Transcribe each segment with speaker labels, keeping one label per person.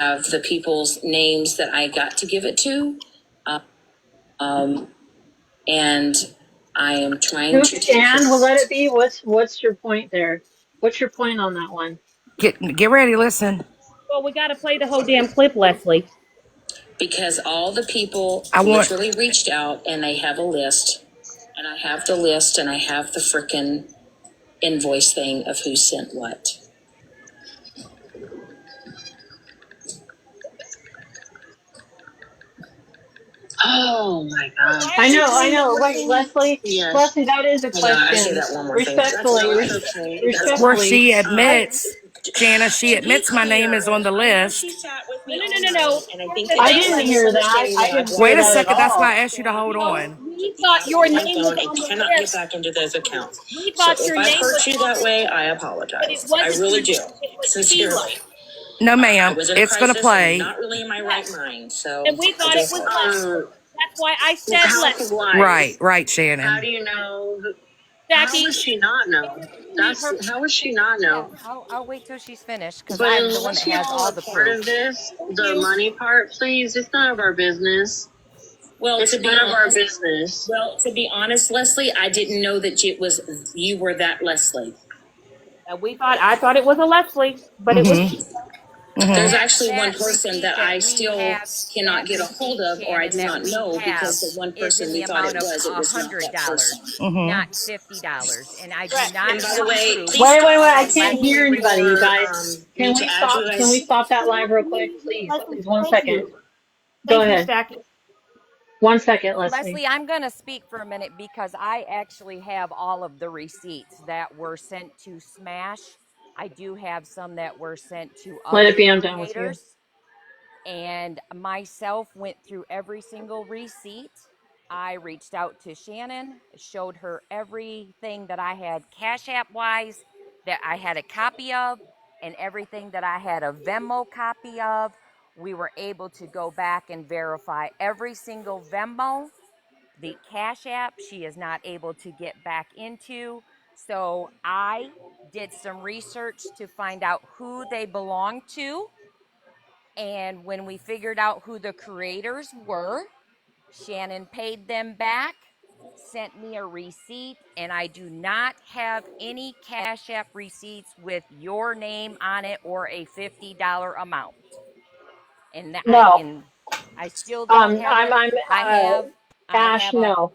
Speaker 1: have the people's names that I got to give it to. And I am trying to take
Speaker 2: Shan, we'll let it be. What's your point there? What's your point on that one?
Speaker 3: Get ready, listen.
Speaker 4: Well, we got to play the whole damn clip, Leslie.
Speaker 1: because all the people
Speaker 3: I want
Speaker 1: literally reached out and they have a list. And I have the list and I have the frickin' invoice thing of who sent what. Oh my God.
Speaker 2: I know. Wait, Leslie,
Speaker 1: Yes.
Speaker 2: Leslie, that is a
Speaker 1: I say
Speaker 2: question.
Speaker 1: that one more thing.
Speaker 2: Respectfully,
Speaker 3: where
Speaker 2: respectfully.
Speaker 3: she admits, Jana, she admits my name is on the list.
Speaker 4: No.
Speaker 1: And I think
Speaker 2: I didn't hear that. I didn't hear
Speaker 3: Wait a
Speaker 2: that at
Speaker 3: second, that's why
Speaker 2: all.
Speaker 3: I asked you to hold on.
Speaker 4: We thought your name was on the
Speaker 1: cannot get
Speaker 4: list.
Speaker 1: back into those accounts.
Speaker 4: We
Speaker 1: So
Speaker 4: thought
Speaker 1: if
Speaker 4: your
Speaker 1: I
Speaker 4: name
Speaker 1: hurt
Speaker 4: was
Speaker 1: you
Speaker 4: on
Speaker 1: that
Speaker 4: the
Speaker 1: way,
Speaker 4: list,
Speaker 1: I
Speaker 4: but it
Speaker 1: apologize. I
Speaker 4: wasn't
Speaker 1: really
Speaker 4: your
Speaker 1: do.
Speaker 4: name. It was
Speaker 1: Sincerely.
Speaker 4: Sheila.
Speaker 3: No,
Speaker 1: I
Speaker 3: ma'am,
Speaker 1: was in a
Speaker 3: it's
Speaker 1: crisis
Speaker 3: gonna play.
Speaker 1: and not really in my right mind. So
Speaker 4: And we thought it was Leslie. That's why I said Leslie.
Speaker 3: Right, Shannon.
Speaker 1: How do you know?
Speaker 4: Jackie,
Speaker 1: How would she not know? How would she not
Speaker 5: Yeah,
Speaker 1: know?
Speaker 5: I'll wait till she's finished because
Speaker 1: But
Speaker 5: I'm the one
Speaker 1: unless
Speaker 5: that has
Speaker 1: y'all
Speaker 5: all
Speaker 1: are
Speaker 5: the
Speaker 1: part
Speaker 5: proof.
Speaker 1: of this, the money part, please, it's none of our business. Well, it's none of our business. Well, to be honest, Leslie, I didn't know that you were that Leslie.
Speaker 4: I thought it was a Leslie, but it was.
Speaker 1: There's
Speaker 5: That
Speaker 1: actually one
Speaker 5: that
Speaker 1: person
Speaker 5: receipt
Speaker 1: that
Speaker 5: that
Speaker 1: I
Speaker 5: we
Speaker 1: still
Speaker 5: have,
Speaker 1: cannot
Speaker 5: that
Speaker 1: get a hold
Speaker 5: receipt,
Speaker 1: of, or I
Speaker 5: Shannon,
Speaker 1: do
Speaker 5: that
Speaker 1: not
Speaker 5: we
Speaker 1: know
Speaker 5: have
Speaker 1: because the one
Speaker 5: is
Speaker 1: person
Speaker 5: in
Speaker 1: we
Speaker 5: the
Speaker 1: thought
Speaker 5: amount
Speaker 1: it
Speaker 5: of
Speaker 1: was not that person.
Speaker 5: $100, not $50, and I do not
Speaker 1: And by the
Speaker 5: have
Speaker 1: way,
Speaker 5: proof
Speaker 1: please
Speaker 2: Wait,
Speaker 1: stop
Speaker 2: I
Speaker 5: that
Speaker 2: can't
Speaker 1: asking
Speaker 2: hear
Speaker 5: Leslie
Speaker 2: anybody, you
Speaker 1: for
Speaker 5: received.
Speaker 2: guys.
Speaker 1: me to add you
Speaker 2: Can we
Speaker 1: guys.
Speaker 2: stop that live real quick, please?
Speaker 4: Leslie,
Speaker 2: Please, one
Speaker 4: thank
Speaker 2: second.
Speaker 4: you.
Speaker 2: Go
Speaker 4: Thank you,
Speaker 2: ahead.
Speaker 4: Jackie.
Speaker 2: 1 second, Leslie.
Speaker 5: Leslie, I'm going to speak for a minute because I actually have all of the receipts that were sent to Smash. I do have some that were sent to
Speaker 2: Let it
Speaker 5: other
Speaker 2: be, I'm done with you.
Speaker 5: creators. And myself went through every single receipt. I reached out to Shannon, showed her everything that I had Cash App wise that I had a copy of, and everything that I had a Venmo copy of. We were able to go back and verify every single Venmo. The Cash App, she is not able to get back into. So I did some research to find out who they belong to. And when we figured out who the creators were, Shannon paid them back, sent me a receipt, and I do not have any Cash App receipts with your name on it or a $50 amount. And
Speaker 2: No.
Speaker 5: I still don't have it.
Speaker 2: I'm,
Speaker 5: I have I
Speaker 2: Ash,
Speaker 5: have a
Speaker 2: no.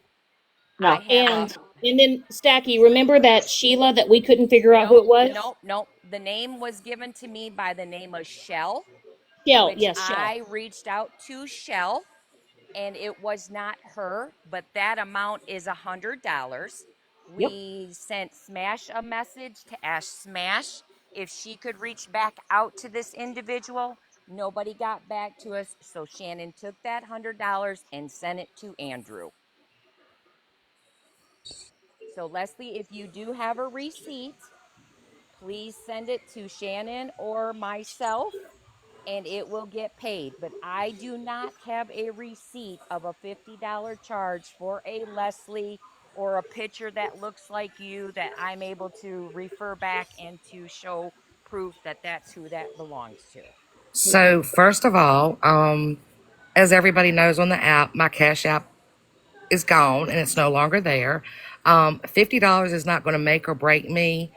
Speaker 5: I
Speaker 2: No.
Speaker 5: have a
Speaker 4: And then Stacky, remember that Sheila that we couldn't figure out who
Speaker 5: nope,
Speaker 4: it was?
Speaker 5: nope. The name was given to me by the name of Shell,
Speaker 4: Shell,
Speaker 5: which
Speaker 4: yes, Shell.
Speaker 5: I reached out to Shell and it was not her, but that amount is $100.
Speaker 4: Yep.
Speaker 5: We sent Smash a message to ask Smash if she could reach back out to this individual. Nobody got back to us, so Shannon took that $100 and sent it to Andrew. So, Leslie, if you do have a receipt, please send it to Shannon or myself and it will get paid. But I do not have a receipt of a $50 charge for a Leslie or a picture that looks like you that I'm able to refer back and to show proof that that's who that belongs to.
Speaker 3: So first of all, as everybody knows on the app, my Cash App is gone and it's no longer there. $50 is not going to make or break me.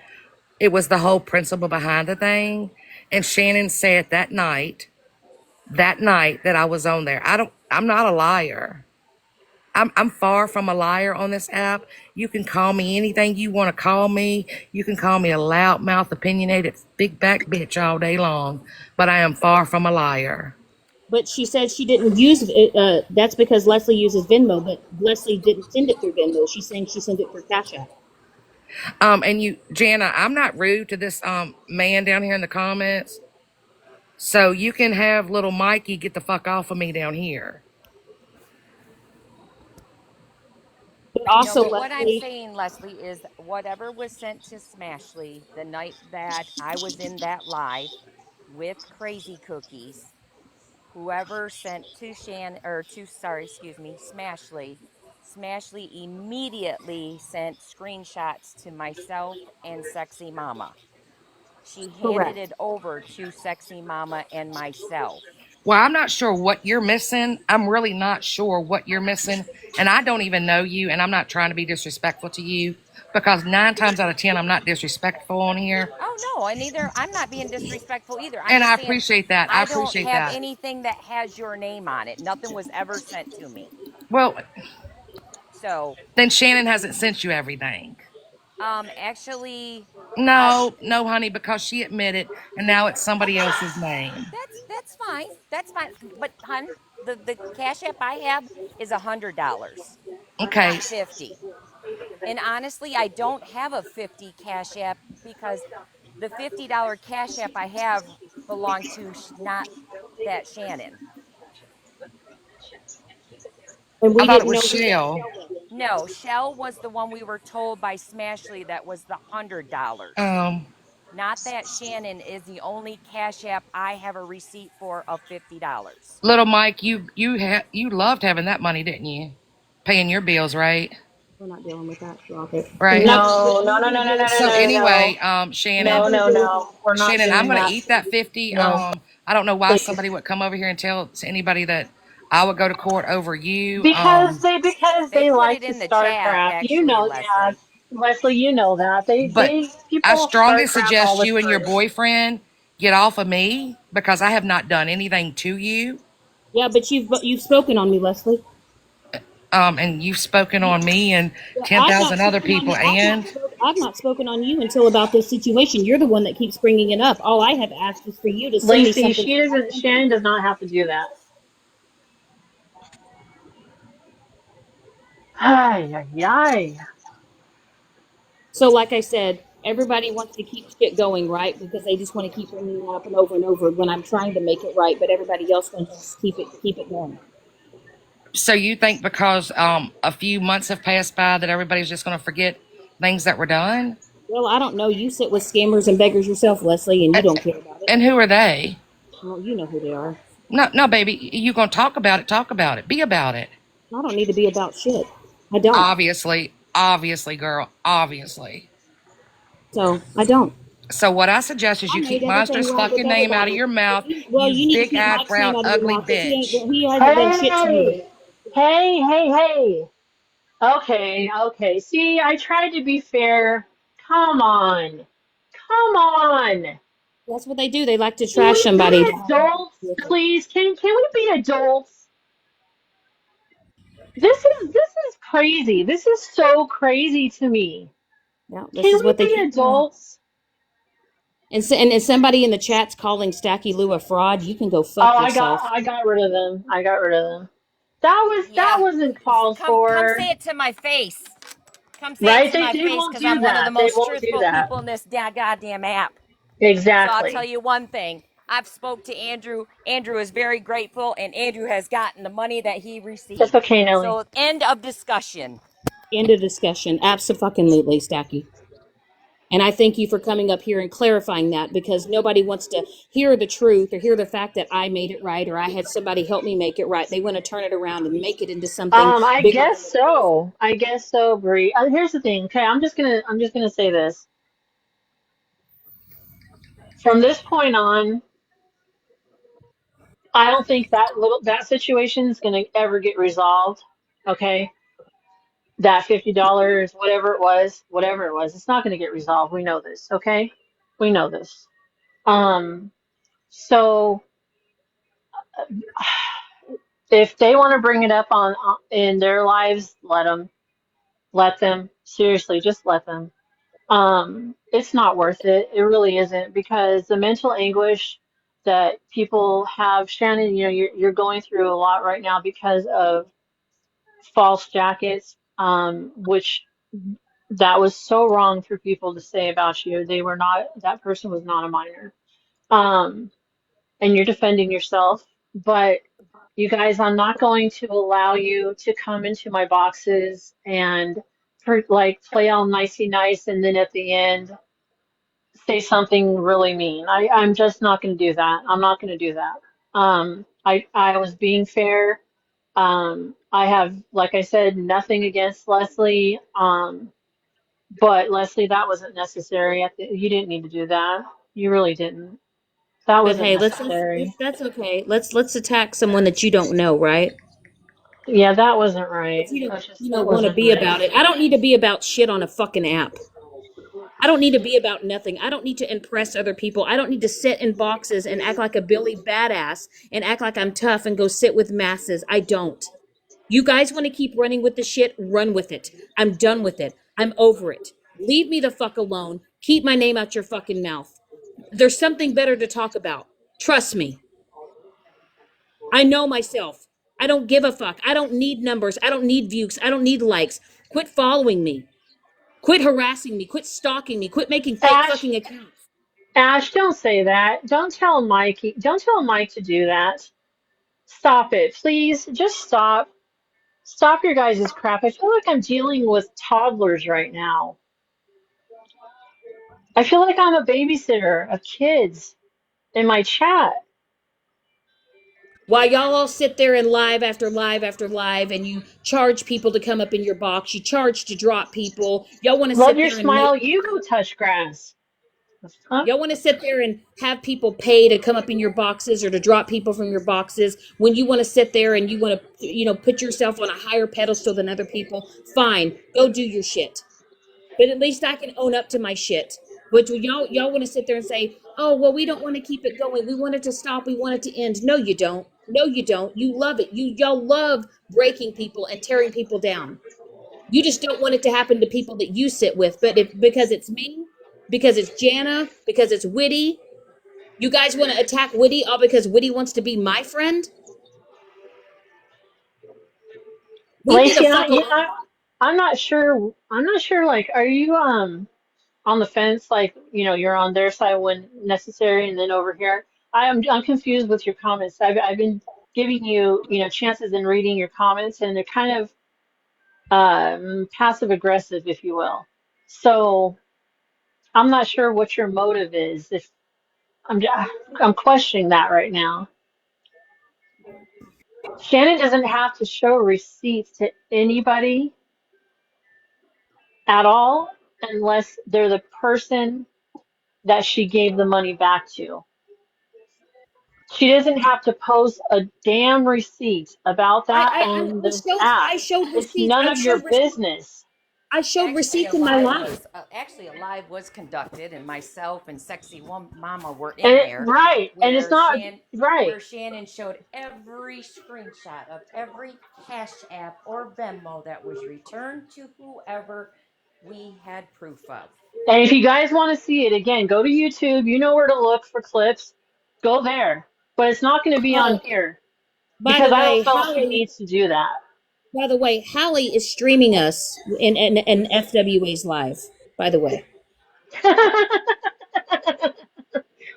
Speaker 3: It was the whole principle behind the thing. And Shannon said that night that I was on there. I'm not a liar. I'm far from a liar on this app. You can call me anything you want to call me. You can call me a loudmouth, opinionated, big back bitch all day long. But I am far from a liar.
Speaker 4: But she said she didn't use it. That's because Leslie uses Venmo, but Leslie didn't send it through Venmo. She's saying she sent it through Cash App.
Speaker 3: And you, Jana, I'm not rude to this man down here in the comments. So you can have little Mikey get the fuck off of me down here.
Speaker 4: But
Speaker 5: No,
Speaker 4: also,
Speaker 5: but what I'm
Speaker 4: Leslie,
Speaker 5: saying, Leslie, is whatever was sent to Smashley the night that I was in that live with Crazy Cookies, whoever sent to Smashley, Smashley immediately sent screenshots to myself and Sexy Mama. She handed
Speaker 4: Correct.
Speaker 5: it over to Sexy Mama and myself.
Speaker 3: Well, I'm not sure what you're missing. I'm really not sure what you're missing. And I don't even know you. And I'm not trying to be disrespectful to you because 9 times out of 10, I'm not disrespectful on here.
Speaker 5: Oh no, and neither I'm not being disrespectful either. I'm
Speaker 3: And I
Speaker 5: just saying
Speaker 3: appreciate that. I
Speaker 5: I don't
Speaker 3: appreciate
Speaker 5: have
Speaker 3: that.
Speaker 5: anything that has your name on it. Nothing was ever sent to me.
Speaker 3: Well,
Speaker 5: So,
Speaker 3: then Shannon hasn't sent you everything.
Speaker 5: actually, I
Speaker 3: No, no, honey, because she admitted, and now it's somebody else's name.
Speaker 5: that's fine. That's fine. But hun, the Cash App I have is $100,
Speaker 3: Okay.
Speaker 5: not 50. And honestly, I don't have a 50 Cash App because the $50 Cash App I have belonged to not that Shannon.
Speaker 4: And
Speaker 3: I
Speaker 4: we
Speaker 3: thought it
Speaker 4: didn't
Speaker 3: was
Speaker 4: know who that
Speaker 3: Shell.
Speaker 4: Shell was.
Speaker 5: No, Shell was the one we were told by Smashley that was the $100.
Speaker 3: Um,
Speaker 5: Not that Shannon is the only Cash App I have a receipt for of $50.
Speaker 3: little Mike, you loved having that money, didn't you? Paying your bills, right?
Speaker 4: We're not dealing with that. Drop it. We're
Speaker 3: Right.
Speaker 4: not gonna
Speaker 2: No, no,
Speaker 4: we're
Speaker 2: no,
Speaker 4: gonna
Speaker 2: no, no,
Speaker 4: deal
Speaker 2: no,
Speaker 4: with
Speaker 2: no,
Speaker 3: So
Speaker 4: that.
Speaker 2: no, no,
Speaker 3: anyway,
Speaker 4: We're
Speaker 2: no,
Speaker 3: Shannon,
Speaker 4: not
Speaker 2: no,
Speaker 4: gonna deal with
Speaker 2: no.
Speaker 4: that.
Speaker 2: We're not
Speaker 3: Shannon, I'm
Speaker 2: doing
Speaker 3: gonna
Speaker 2: that.
Speaker 3: eat that 50.
Speaker 2: No,
Speaker 3: I don't know why
Speaker 2: please.
Speaker 3: somebody would come over here and tell anybody that I would go to court over you.
Speaker 2: Because
Speaker 5: They
Speaker 2: they
Speaker 5: put
Speaker 2: like
Speaker 5: it
Speaker 2: to
Speaker 5: in the
Speaker 2: start
Speaker 5: chat,
Speaker 2: crap. You
Speaker 5: actually,
Speaker 2: know, yeah,
Speaker 5: Leslie.
Speaker 2: Leslie, you know that
Speaker 3: But I
Speaker 2: people
Speaker 3: strongly
Speaker 2: start crap all
Speaker 3: suggest
Speaker 2: the
Speaker 3: you and your
Speaker 2: time.
Speaker 3: boyfriend get off of me because I have not done anything to you.
Speaker 4: Yeah, but you've spoken on me, Leslie.
Speaker 3: And you've spoken on me and
Speaker 4: Well, I've not
Speaker 3: 10,000 other
Speaker 4: spoken on
Speaker 3: people.
Speaker 4: you.
Speaker 3: And
Speaker 4: I've not spoken on you until about this situation. You're the one that keeps bringing it up. All I have asked is for you to send me
Speaker 2: Lacey,
Speaker 4: something
Speaker 2: she
Speaker 4: from my
Speaker 2: doesn't.
Speaker 4: company.
Speaker 2: Shannon does not have to do that. Ay, ay, ay.
Speaker 4: So, like I said, everybody wants to keep shit going, right? Because they just want to keep bringing it up and over when I'm trying to make it right, but everybody else wants to just keep it going.
Speaker 3: so you think because a few months have passed by that everybody's just going to forget things that were done?
Speaker 4: Well, I don't know. You sit with scammers and beggars yourself, Leslie, and you
Speaker 3: And,
Speaker 4: don't care about it.
Speaker 3: and who are they?
Speaker 4: Well, you know who they are.
Speaker 3: No, no, baby. You going to talk about it? Talk about it. Be about it.
Speaker 4: I don't need to be about shit. I don't.
Speaker 3: Obviously, girl. Obviously.
Speaker 4: So I don't.
Speaker 3: So what I suggest is
Speaker 4: I
Speaker 3: you
Speaker 4: made
Speaker 3: keep
Speaker 4: everything
Speaker 3: Monster's
Speaker 4: right with
Speaker 3: fucking name out of
Speaker 4: everybody.
Speaker 3: your
Speaker 4: If
Speaker 3: mouth,
Speaker 4: you, well,
Speaker 3: you
Speaker 4: you need to
Speaker 3: big
Speaker 4: keep
Speaker 3: eye
Speaker 4: Mike's name
Speaker 3: proud
Speaker 4: out of your
Speaker 3: ugly
Speaker 4: mouth because
Speaker 3: bitch.
Speaker 4: he hasn't done shit to you.
Speaker 2: Hey, hey, hey, hey. Okay, okay. See, I tried to be fair. Come on, come on.
Speaker 4: That's what they do. They like to
Speaker 2: Can
Speaker 4: trash
Speaker 2: we
Speaker 4: somebody.
Speaker 2: be adults, please? Can we be adults? This is crazy. This is so crazy to me.
Speaker 4: Yeah, this
Speaker 2: Can
Speaker 4: is
Speaker 2: we
Speaker 4: what they
Speaker 2: be
Speaker 4: keep doing.
Speaker 2: adults?
Speaker 4: And if somebody in the chat's calling Stacky Lou a fraud, you can go
Speaker 2: Oh,
Speaker 4: fuck yourself.
Speaker 2: I got rid of them. I got rid of them. That
Speaker 5: Yeah.
Speaker 2: wasn't called
Speaker 5: Come
Speaker 2: for,
Speaker 5: say it to my face. Come say it
Speaker 2: right?
Speaker 5: to my
Speaker 2: They
Speaker 5: face
Speaker 2: won't
Speaker 5: because
Speaker 2: do
Speaker 5: I'm one of the
Speaker 2: that. They
Speaker 5: most
Speaker 2: won't do
Speaker 5: truthful
Speaker 2: that.
Speaker 5: people in this goddamn app. So I'll tell
Speaker 2: Exactly.
Speaker 5: you one thing. I've spoke to Andrew. Andrew is very grateful, and Andrew has gotten the money that he
Speaker 2: That's
Speaker 5: received.
Speaker 2: okay, Nelly.
Speaker 5: So end of discussion.
Speaker 4: End of discussion. Absolutely, Stacky. And I thank you for coming up here and clarifying that because nobody wants to hear the truth or hear the fact that I made it right or I had somebody help me make it right. They want to turn it around and make it into something
Speaker 2: I
Speaker 4: bigger than
Speaker 2: guess
Speaker 4: it is.
Speaker 2: so. I guess so, Bree. Here's the thing. Okay, I'm just gonna say this. From this point on, I don't think that situation is gonna ever get resolved. Okay, that $50, whatever it was, it's not gonna get resolved. We know this. Okay, we know this. Um, so if they want to bring it up in their lives, let them. Seriously, just let them. It's not worth it. It really isn't because the mental anguish that people have, Shannon, you know, you're going through a lot right now because of false jackets, which that was so wrong for people to say about you. That person was not a minor. Um, and you're defending yourself, but you guys, I'm not going to allow you to come into my boxes and like play all nicey nice and then at the end say something really mean. I'm just not going to do that. I'm not going to do that. I was being fair. I have, like I said, nothing against Leslie. But Leslie, that wasn't necessary. You didn't need to do that. You really didn't. That
Speaker 4: But
Speaker 2: wasn't
Speaker 4: hey,
Speaker 2: necessary.
Speaker 4: that's okay. Let's attack someone that you don't know, right?
Speaker 2: Yeah, that wasn't right.
Speaker 4: If you don't,
Speaker 2: That's just,
Speaker 4: you know,
Speaker 2: that
Speaker 4: want to
Speaker 2: wasn't
Speaker 4: be
Speaker 2: right.
Speaker 4: about it. I don't need to be about shit on a fucking app. I don't need to be about nothing. I don't need to impress other people. I don't need to sit in boxes and act like a Billy badass and act like I'm tough and go sit with masses. I don't. You guys want to keep running with the shit? Run with it. I'm done with it. I'm over it. Leave me the fuck alone. Keep my name out your fucking mouth. There's something better to talk about. Trust me. I know myself. I don't give a fuck. I don't need numbers. I don't need views. I don't need likes. Quit following me. Quit harassing me. Quit stalking me. Quit making fake
Speaker 2: Ash,
Speaker 4: fucking accounts.
Speaker 2: Ash, don't say that. Don't tell Mikey. Don't tell Mike to do that. Stop it, please. Just stop. Stop your guys' crap. I feel like I'm dealing with toddlers right now. I feel like I'm a babysitter of kids in my chat.
Speaker 4: While y'all all sit there and live after live after live and you charge people to come up in your box, you charge to drop people. Y'all want to
Speaker 2: Love
Speaker 4: sit
Speaker 2: your
Speaker 4: there and make
Speaker 2: smile. You go touch grass. Huh?
Speaker 4: Y'all want to sit there and have people pay to come up in your boxes or to drop people from your boxes when you want to sit there and you want to, put yourself on a higher pedestal than other people. Fine, go do your shit. But at least I can own up to my shit. But y'all want to sit there and say, "Oh, well, we don't want to keep it going. We want it to stop. We want it to end." No, you don't. No, you don't. You love it. Y'all love breaking people and tearing people down. You just don't want it to happen to people that you sit with. But because it's me, because it's Janna, because it's Witty, you guys want to attack Witty all because Witty wants to be my friend? Leave me the
Speaker 2: Lacey,
Speaker 4: fuck alone.
Speaker 2: I'm not sure. I'm not sure. Like, are you on the fence? Like, you're on their side when necessary, and then over here, I'm confused with your comments. I've been giving you chances in reading your comments, and they're kind of passive aggressive, if you will. So I'm not sure what your motive is. If I'm I'm questioning that right now. Shannon doesn't have to show receipts to anybody at all unless they're the person that she gave the money back to. She doesn't have to post a damn receipt about that on this app.
Speaker 4: I showed
Speaker 2: It's
Speaker 4: receipts.
Speaker 2: none of your business.
Speaker 4: I showed
Speaker 5: Actually,
Speaker 4: receipts in my life.
Speaker 5: a live was conducted, and myself and Mama were in
Speaker 2: And
Speaker 5: there,
Speaker 2: right, and it's not right.
Speaker 5: where Shannon showed every screenshot of every Cash App or Venmo that was returned to whoever we had proof of.
Speaker 2: And if you guys want to see it again, go to YouTube. You know where to look for clips. Go there. But it's not going to be on
Speaker 4: Uh,
Speaker 2: here
Speaker 4: by
Speaker 2: because
Speaker 4: the
Speaker 2: I don't
Speaker 4: way,
Speaker 2: feel like she
Speaker 4: Hallie.
Speaker 2: needs to do that.
Speaker 4: By the way, Hallie is streaming us in FWA's live. By the way,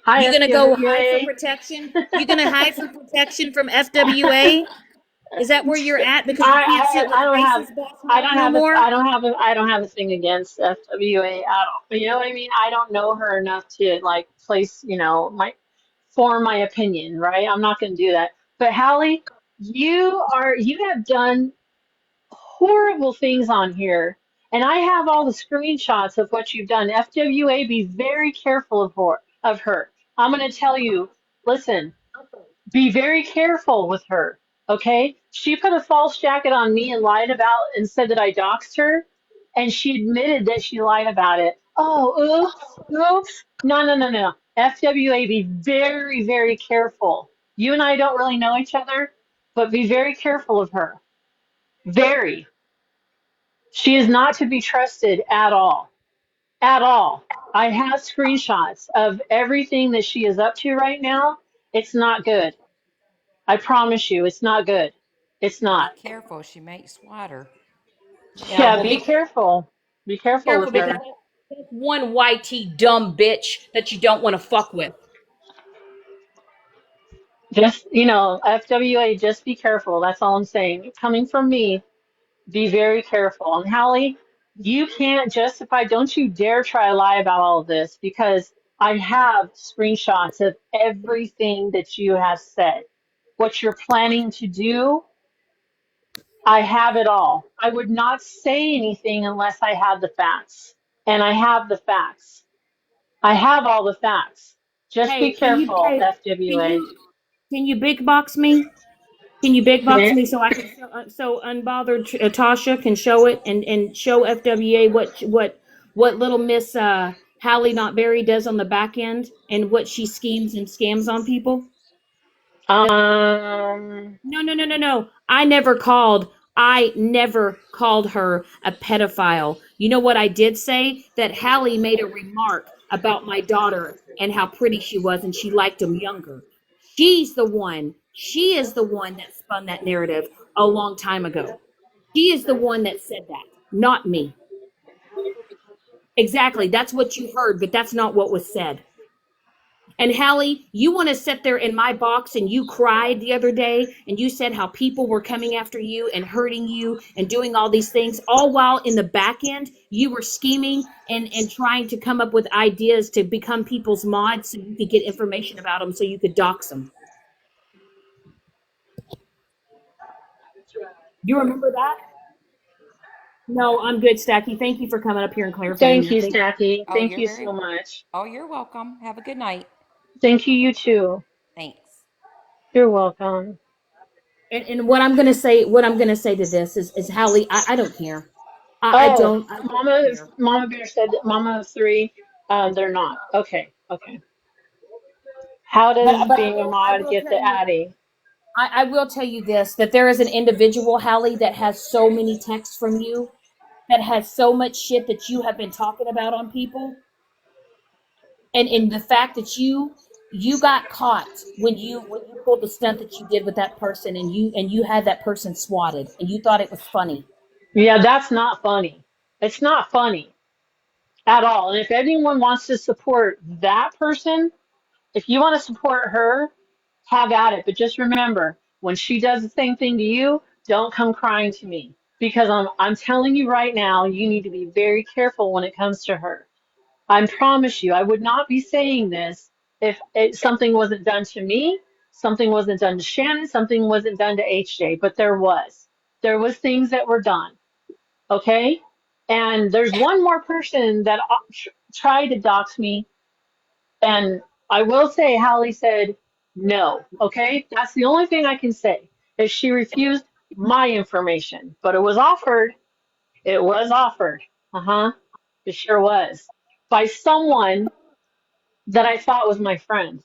Speaker 2: Hi,
Speaker 4: you gonna go hide for
Speaker 2: FWA.
Speaker 4: protection? You gonna hide for protection from FWA? Is that where you're at because you can't sit with
Speaker 2: I don't have
Speaker 4: racist boss Mike no
Speaker 2: I
Speaker 4: more?
Speaker 2: don't have I don't have a thing against FWA at all. You know what I mean? I don't know her enough to like place, my form my opinion, right? I'm not going to do that. But Hallie, you have done horrible things on here, and I have all the screenshots of what you've done. FWA, be very careful of her. I'm going to tell you, listen, be very careful with her. Okay? She put a false jacket on me and lied about and said that I doxed her, and she admitted that she lied about it. Oh, oops, oops. No, no, no, no. FWA, be very, very careful. You and I don't really know each other, but be very careful of her. Very. She is not to be trusted at all. At all. I have screenshots of everything that she is up to right now. It's not good. I promise you, it's not good. It's
Speaker 5: Be
Speaker 2: not.
Speaker 5: careful, she makes water.
Speaker 4: Yeah,
Speaker 2: Yeah,
Speaker 4: well,
Speaker 2: be
Speaker 4: be
Speaker 2: careful. Be careful
Speaker 4: careful
Speaker 2: with
Speaker 4: because
Speaker 2: her.
Speaker 4: that's one YT dumb bitch that you don't want to fuck with.
Speaker 2: Just, FWA, just be careful. That's all I'm saying. Coming from me, be very careful. And Hallie, you can't justify, don't you dare try to lie about all of this because I have screenshots of everything that you have said. What you're planning to do, I have it all. I would not say anything unless I had the facts. And I have the facts. I have all the facts. Just be
Speaker 4: Hey, can you
Speaker 2: careful,
Speaker 4: hey, can
Speaker 2: FWA.
Speaker 4: you big box me? Can you big box
Speaker 2: Yeah.
Speaker 4: me so I can so unbothered Tasha can show it and show FWA what little Miss Hallie Not Berry does on the back end and what she schemes and scams on people? No, no, no, no, no. I never called her a pedophile. You know what I did say? That Hallie made a remark about my daughter and how pretty she was and she liked him younger. She is the one that spun that narrative a long time ago. She is the one that said that, not me. Exactly. That's what you heard, but that's not what was said. And Hallie, you want to sit there in my box and you cried the other day and you said how people were coming after you and hurting you and doing all these things, all while in the back end you were scheming and trying to come up with ideas to become people's mods so you could get information about them so you could dox them. You remember that? No, I'm good, Stacky. Thank you for coming up here and clarifying
Speaker 2: Thank
Speaker 4: that.
Speaker 2: you,
Speaker 4: Thank you.
Speaker 2: Stacky.
Speaker 5: Oh,
Speaker 2: Thank
Speaker 5: you're
Speaker 2: you
Speaker 5: very.
Speaker 2: so much.
Speaker 5: Oh, you're welcome. Have a good night.
Speaker 2: Thank you, you too.
Speaker 5: Thanks.
Speaker 2: You're welcome.
Speaker 4: And what I'm gonna say to this is Hallie, I don't care.
Speaker 2: Oh,
Speaker 4: I don't
Speaker 2: Mama,
Speaker 4: care.
Speaker 2: Mama Bear said that Mama of three. They're not. Okay, okay. How does being a
Speaker 4: I
Speaker 2: mod
Speaker 4: will
Speaker 2: get
Speaker 4: tell
Speaker 2: the
Speaker 4: you
Speaker 2: Addy?
Speaker 4: I will tell you this that there is an individual, Hallie, that has so many texts from you, that has so much shit that you have been talking about on people, and the fact that you got caught when you pulled the stunt that you did with that person, and you had that person swatted, and you thought it was funny.
Speaker 2: Yeah, that's not funny. It's not funny at all. And if anyone wants to support that person, if you want to support her, have at it. But just remember, when she does the same thing to you, don't come crying to me because I'm telling you right now, you need to be very careful when it comes to her. I promise you, I would not be saying this if something wasn't done to me, something wasn't done to Shannon, something wasn't done to HJ, but there was. There was things that were done, okay? And there's one more person that tried to dox me, and I will say Hallie said no, okay? That's the only thing I can say is she refused my information, but it was offered. It was offered. Uh-huh. It sure was. By someone that I thought was my friend.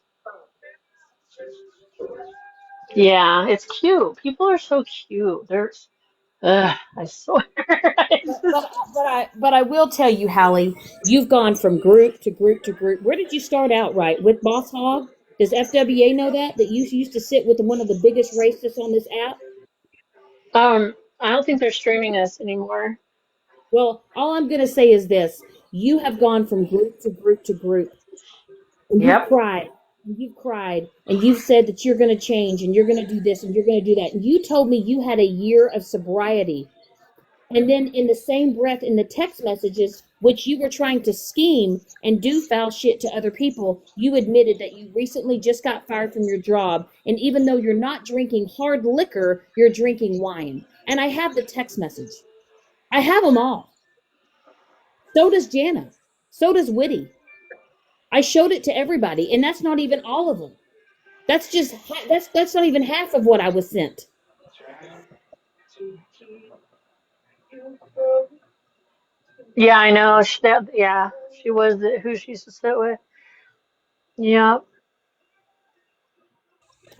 Speaker 2: Yeah, it's cute. People are so cute. I swear. It's just,
Speaker 4: But I will tell you, Hallie, you've gone from group to group to group. Where did you start out? Right with Boss Hog? Does FWA know that you used to sit with one of the biggest racists on this app?
Speaker 2: I don't think they're streaming us anymore.
Speaker 4: Well, all I'm going to say is this: you have gone from group to group to group, and
Speaker 2: Yep.
Speaker 4: you've cried, and you've said that you're going to change, and you're going to do this, and you're going to do that. And you told me you had a year of sobriety. And then in the same breath, in the text messages, which you were trying to scheme and do foul shit to other people, you admitted that you recently just got fired from your job. And even though you're not drinking hard liquor, you're drinking wine. And I have the text message. I have them all. So does Janna. So does Witty. I showed it to everybody, and that's not even all of them. That's just that's not even half of what I was sent.
Speaker 2: Yeah, I know. Yeah, she was who she used to sit with. Yep.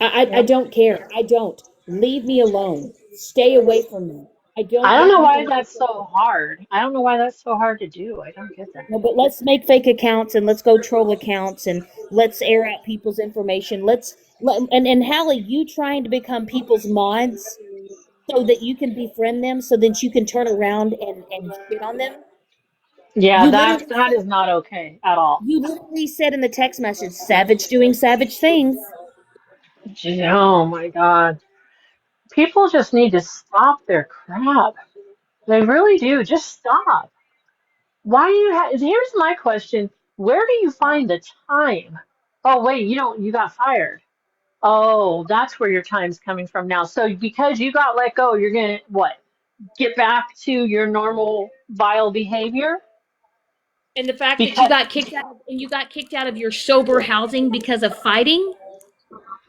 Speaker 4: I
Speaker 2: Yep.
Speaker 4: don't care. I don't. Leave me alone. Stay away from me. I
Speaker 2: I
Speaker 4: don't
Speaker 2: don't
Speaker 4: want
Speaker 2: know
Speaker 4: you
Speaker 2: why
Speaker 4: in my
Speaker 2: that's so
Speaker 4: circle.
Speaker 2: hard. I don't know why that's so hard to do. I don't get that.
Speaker 4: No, but let's make fake accounts and let's go troll accounts and let's air out people's information. And Hallie, you trying to become people's mods so that you can befriend them, so that you can turn around and shit on them.
Speaker 2: Yeah,
Speaker 4: You
Speaker 2: that
Speaker 4: literally
Speaker 2: that
Speaker 4: said
Speaker 2: is not okay at all.
Speaker 4: you literally said in the text message, "Savage doing savage things."
Speaker 2: Oh my God. People just need to stop their crap. They really do. Just stop. Why do you here's my question. Where do you find the time? Oh, wait, you got fired. Oh, that's where your time's coming from now. So because you got let go, you're gonna what? Get back to your normal vile behavior?
Speaker 4: And the fact that
Speaker 2: because
Speaker 4: you got kicked out of your sober housing because of fighting.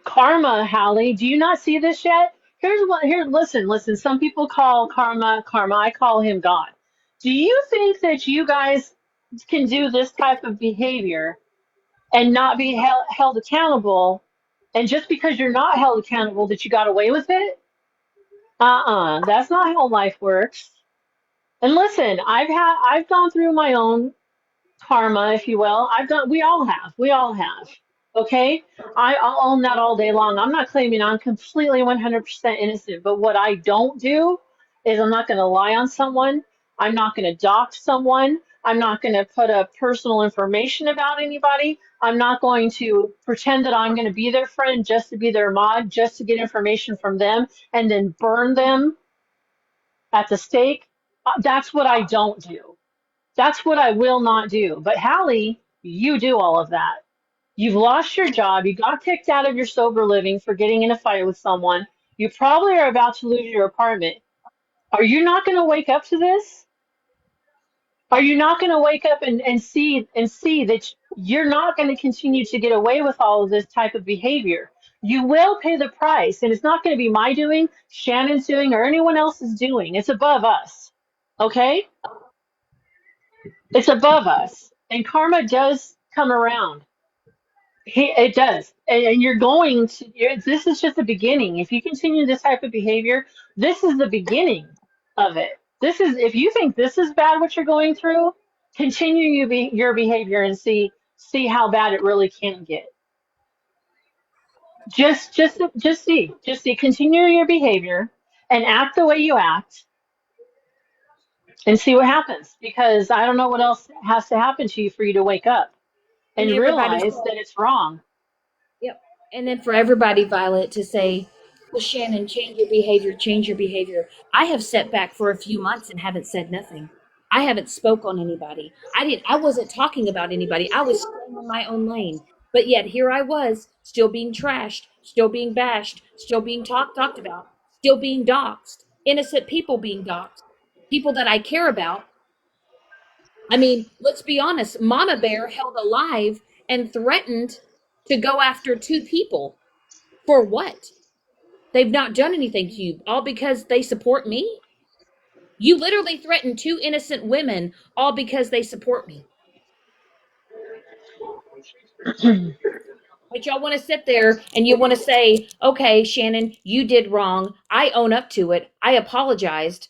Speaker 2: karma, Hallie, do you not see this yet? Listen. Some people call karma. I call him God. Do you think that you guys can do this type of behavior and not be held accountable? And just because you're not held accountable, that you got away with it? That's not how life works. And listen, I've gone through my own karma, if you will. We all have. Okay? I'll own that all day long. I'm not claiming I'm completely 100% innocent, but what I don't do is I'm not going to lie on someone. I'm not going to dox someone. I'm not going to put up personal information about anybody. I'm not going to pretend that I'm going to be their friend just to be their mod, just to get information from them and then burn them at the stake. That's what I don't do. That's what I will not do. But Hallie, you do all of that. You've lost your job. You got kicked out of your sober living for getting in a fight with someone. You probably are about to lose your apartment. Are you not going to wake up to this? Are you not going to wake up and see that you're not going to continue to get away with all of this type of behavior? You will pay the price, and it's not going to be my doing, Shannon's doing, or anyone else's doing. It's above us. Okay? It's above us. And karma does come around. It does. And this is just the beginning. If you continue this type of behavior, this is the beginning of it. If you think this is bad, what you're going through, continue your behavior and see how bad it really can get. Just see, continue your behavior and act the way you act and see what happens. Because I don't know what else has to happen to you for you to wake up
Speaker 4: And
Speaker 2: and
Speaker 4: everybody
Speaker 2: realize that it's wrong.
Speaker 4: Yep. And then for everybody, Violet, to say, well, Shannon, change your behavior, change your behavior. I have sat back for a few months and haven't said nothing. I haven't spoke on anybody. I wasn't talking about anybody. I was staying in my own lane. But yet here I was, still being trashed, still being bashed, still being talked about, still being doxxed. Innocent people being doxxed. People that I care about. I mean, let's be honest, Mama Bear held alive and threatened to go after two people. For what? They've not done anything to you, all because they support me? You literally threatened two innocent women all because they support me. But y'all want to sit there and you want to say, okay, Shannon, you did wrong. I own up to it. I apologized.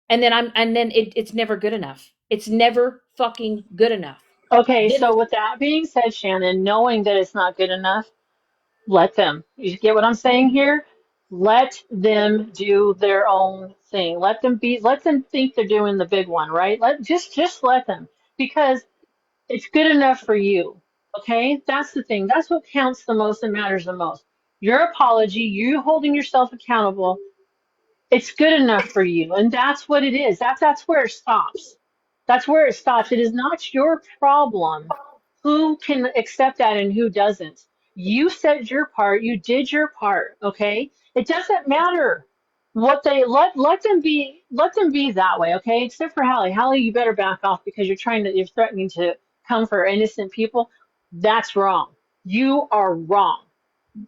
Speaker 4: It's never good enough. It's never fucking good enough.
Speaker 2: Okay,
Speaker 4: Then
Speaker 2: so with that being said, Shannon, knowing that it's not good enough, let them. You get what I'm saying here? Let them do their own thing. Let them think they're doing the big one, right? Just let them because it's good enough for you. Okay? That's the thing. That's what counts the most and matters the most. Your apology, you holding yourself accountable, it's good enough for you. And that's what it is. That's where it stops. That's where it stops. It is not your problem who can accept that and who doesn't. You said your part, you did your part, okay? It doesn't matter what they let them be that way, okay? Except for Hallie. Hallie, you better back off because you're threatening to come for innocent people. That's wrong. You are wrong.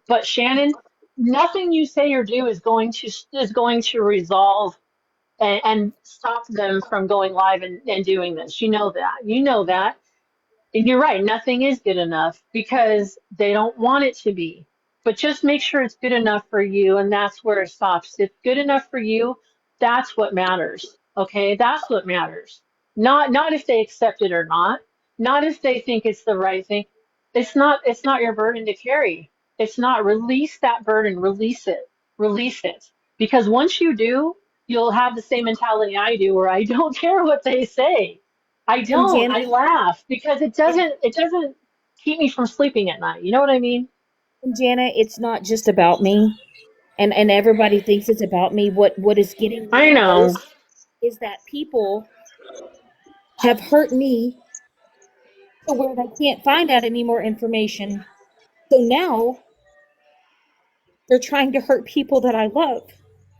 Speaker 2: But Shannon, nothing you say or do is going to resolve and stop them from going live and doing this. You know that. You know that. And you're right, nothing is good enough because they don't want it to be. But just make sure it's good enough for you, and that's where it stops. If it's good enough for you, that's what matters. Okay, that's what matters. Not if they accept it or not. Not if they think it's the right thing. It's not your burden to carry. It's not. Release that burden. Release it. Release it. Because once you do, you'll have the same mentality I do, where I don't care what they say. I
Speaker 4: and
Speaker 2: don't.
Speaker 4: Janet
Speaker 2: I laugh because it doesn't keep me from sleeping at night. You know what I mean?
Speaker 4: and Janet, it's not just about me. And everybody thinks it's about me. What is getting me
Speaker 2: I
Speaker 4: the
Speaker 2: know.
Speaker 4: most is that people have hurt me to where they can't find out any more information. So now they're trying to hurt people that I love.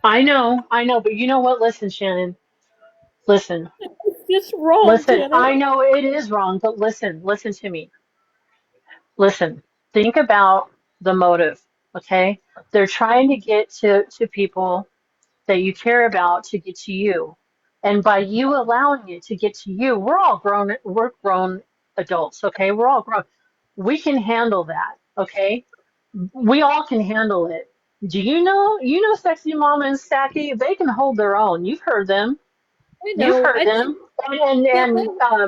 Speaker 2: I know. I know. But you know what? Listen, Shannon. Listen.
Speaker 4: just wrong,
Speaker 2: Listen,
Speaker 4: Janet.
Speaker 2: I know it is wrong, but listen to me. Listen, think about the motive, okay? They're trying to get to people that you care about to get to you. And by you allowing it to get to you, we're grown adults, okay? We're all grown. We can handle that, okay? We all can handle it. Do you know Sexy Mama and Stacky? They can hold their own. You've heard them.
Speaker 4: I
Speaker 2: You've
Speaker 4: know.
Speaker 2: heard them.
Speaker 4: Yeah,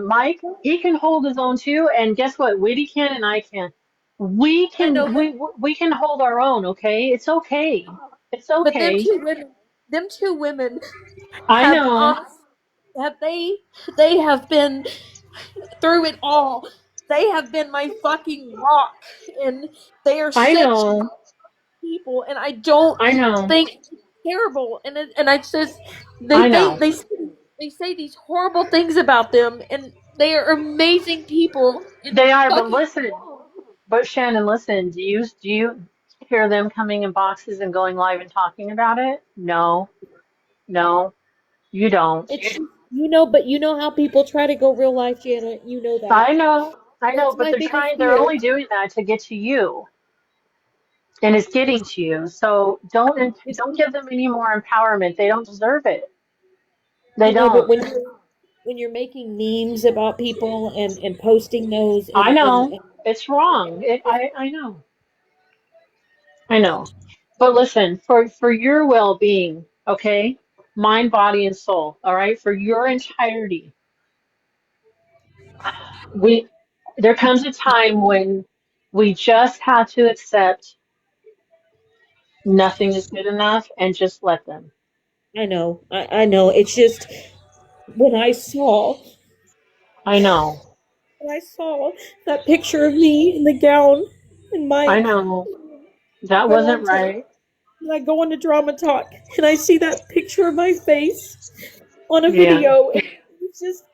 Speaker 2: Mike, he can hold his own too. And guess what? Whitty can and I can. We
Speaker 4: I
Speaker 2: can
Speaker 4: know,
Speaker 2: we can hold our own, okay? It's okay. It's
Speaker 4: but
Speaker 2: okay.
Speaker 4: them two women
Speaker 2: I
Speaker 4: have
Speaker 2: know.
Speaker 4: have they have been through it all. They have been my fucking rock, and they are
Speaker 2: I
Speaker 4: such
Speaker 2: know.
Speaker 4: people, and I don't
Speaker 2: I know.
Speaker 4: think it's terrible. And I just
Speaker 2: I know.
Speaker 4: they say these horrible things about them, and they are amazing people. And
Speaker 2: They are, but
Speaker 4: fucking
Speaker 2: listen. But Shannon, listen, do you hear them coming in boxes and going live and talking about it? No. No. You don't.
Speaker 4: it's you know, but you know how people try to go real life, Janet. You know that.
Speaker 2: I know. I know,
Speaker 4: That's
Speaker 2: but
Speaker 4: my biggest
Speaker 2: they're
Speaker 4: fear.
Speaker 2: only doing that to get to you. And it's getting to you. So don't give them any more empowerment. They don't deserve it. They
Speaker 4: You know, but
Speaker 2: don't.
Speaker 4: when you're making memes about people and posting those
Speaker 2: I
Speaker 4: and
Speaker 2: know. It's wrong. I know. I know. But listen, for your well-being, okay? Mind, body, and soul, all right? For your entirety. We there comes a time when we just have to accept nothing is good enough and just let them.
Speaker 4: I know. It's just when
Speaker 2: I know.
Speaker 4: I saw that picture of me in the gown and
Speaker 2: I
Speaker 4: Mike,
Speaker 2: know.
Speaker 4: I
Speaker 2: That
Speaker 4: go
Speaker 2: wasn't
Speaker 4: on to
Speaker 2: right.
Speaker 4: and I go on to Drama Talk and I see that picture of my face on a
Speaker 2: Yeah,
Speaker 4: video, and it's just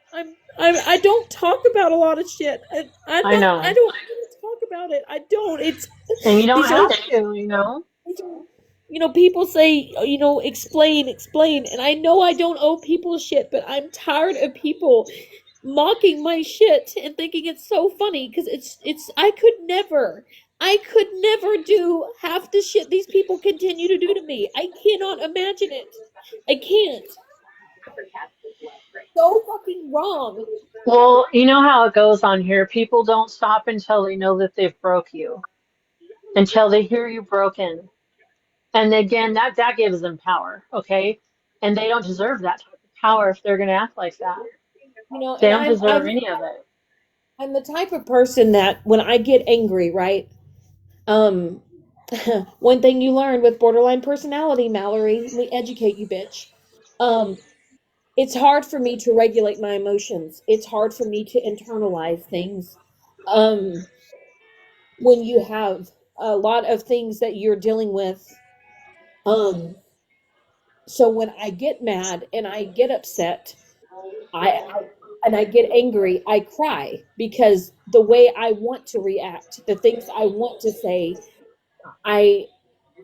Speaker 4: I don't talk about a lot of shit.
Speaker 2: I
Speaker 4: I
Speaker 2: know.
Speaker 4: don't want to talk about it. I don't. It's
Speaker 2: And you don't
Speaker 4: these old
Speaker 2: have to, you know?
Speaker 4: you know, people say, you know, explain, and I know I don't owe people shit, but I'm tired of people mocking my shit and thinking it's so funny because it's I could never do half the shit these people continue to do to me. I cannot imagine it. I can't. So fucking wrong.
Speaker 2: Well, you know how it goes on here. People don't stop until they know that they've broke you, until they hear you broken. And again, that gives them power, okay? And they don't deserve that type of power if they're going to act like that.
Speaker 4: You know,
Speaker 2: They
Speaker 4: and
Speaker 2: don't deserve any of it.
Speaker 4: I'm the type of person that when I get angry, right? Um one thing you learn with borderline personality, Mallory, we educate you, bitch. Um it's hard for me to regulate my emotions. It's hard for me to internalize things. Um when you have a lot of things that you're dealing with. Um so when I get mad and I get upset, I and I get angry, I cry because the way I want to react, the things I want to say, I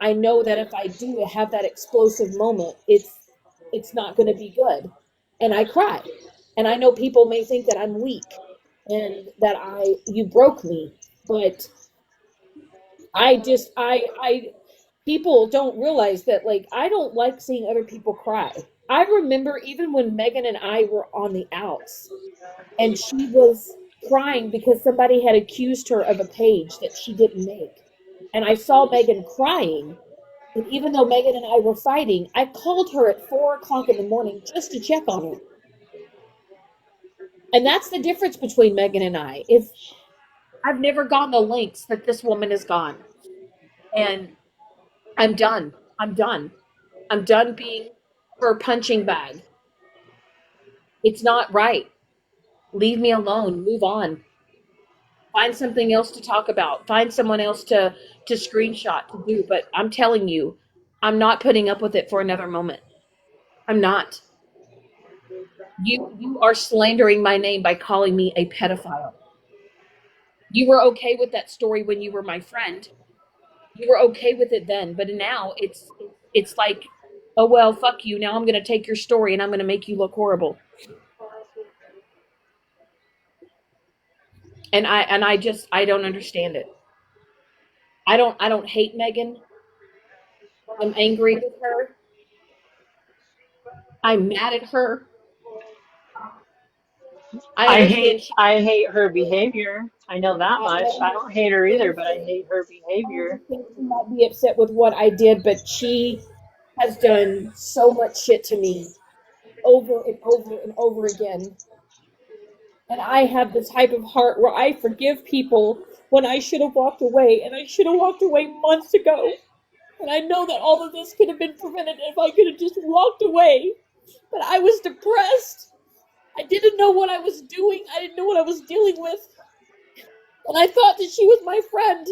Speaker 4: I know that if I do have that explosive moment, it's not going to be good. And I cry. And I know people may think that I'm weak and that I you broke me, but I people don't realize that like I don't like seeing other people cry. I remember even when Megan and I were on the outs and she was crying because somebody had accused her of a page that she didn't make. And I saw Megan crying. And even though Megan and I were fighting, I called her at 4 o'clock in the morning just to check on her. And that's the difference between Megan and I. Is I've never gone the lengths that this woman has gone. And I'm done. I'm done. I'm done being her punching bag. It's not right. Leave me alone. Move on. Find something else to talk about. Find someone else to screenshot to do. But I'm telling you, I'm not putting up with it for another moment. I'm not. You are slandering my name by calling me a pedophile. You were okay with that story when you were my friend. You were okay with it then, but now it's like, oh well, fuck you. Now I'm going to take your story and I'm going to make you look horrible. And I don't understand it. I don't hate Megan. I'm angry with her. I'm mad at her. I understand she
Speaker 2: I hate her behavior. I know that
Speaker 4: I
Speaker 2: much. I don't hate her either, but I
Speaker 4: understand
Speaker 2: hate her behavior.
Speaker 4: she might be upset with what I did, but she has done so much shit to me over and over and over again. And I have the type of heart where I forgive people when I should have walked away, and I should have walked away months ago. And I know that all of this could have been prevented if I could have just walked away. But I was depressed. I didn't know what I was doing. I didn't know what I was dealing with. And I thought that she was my friend.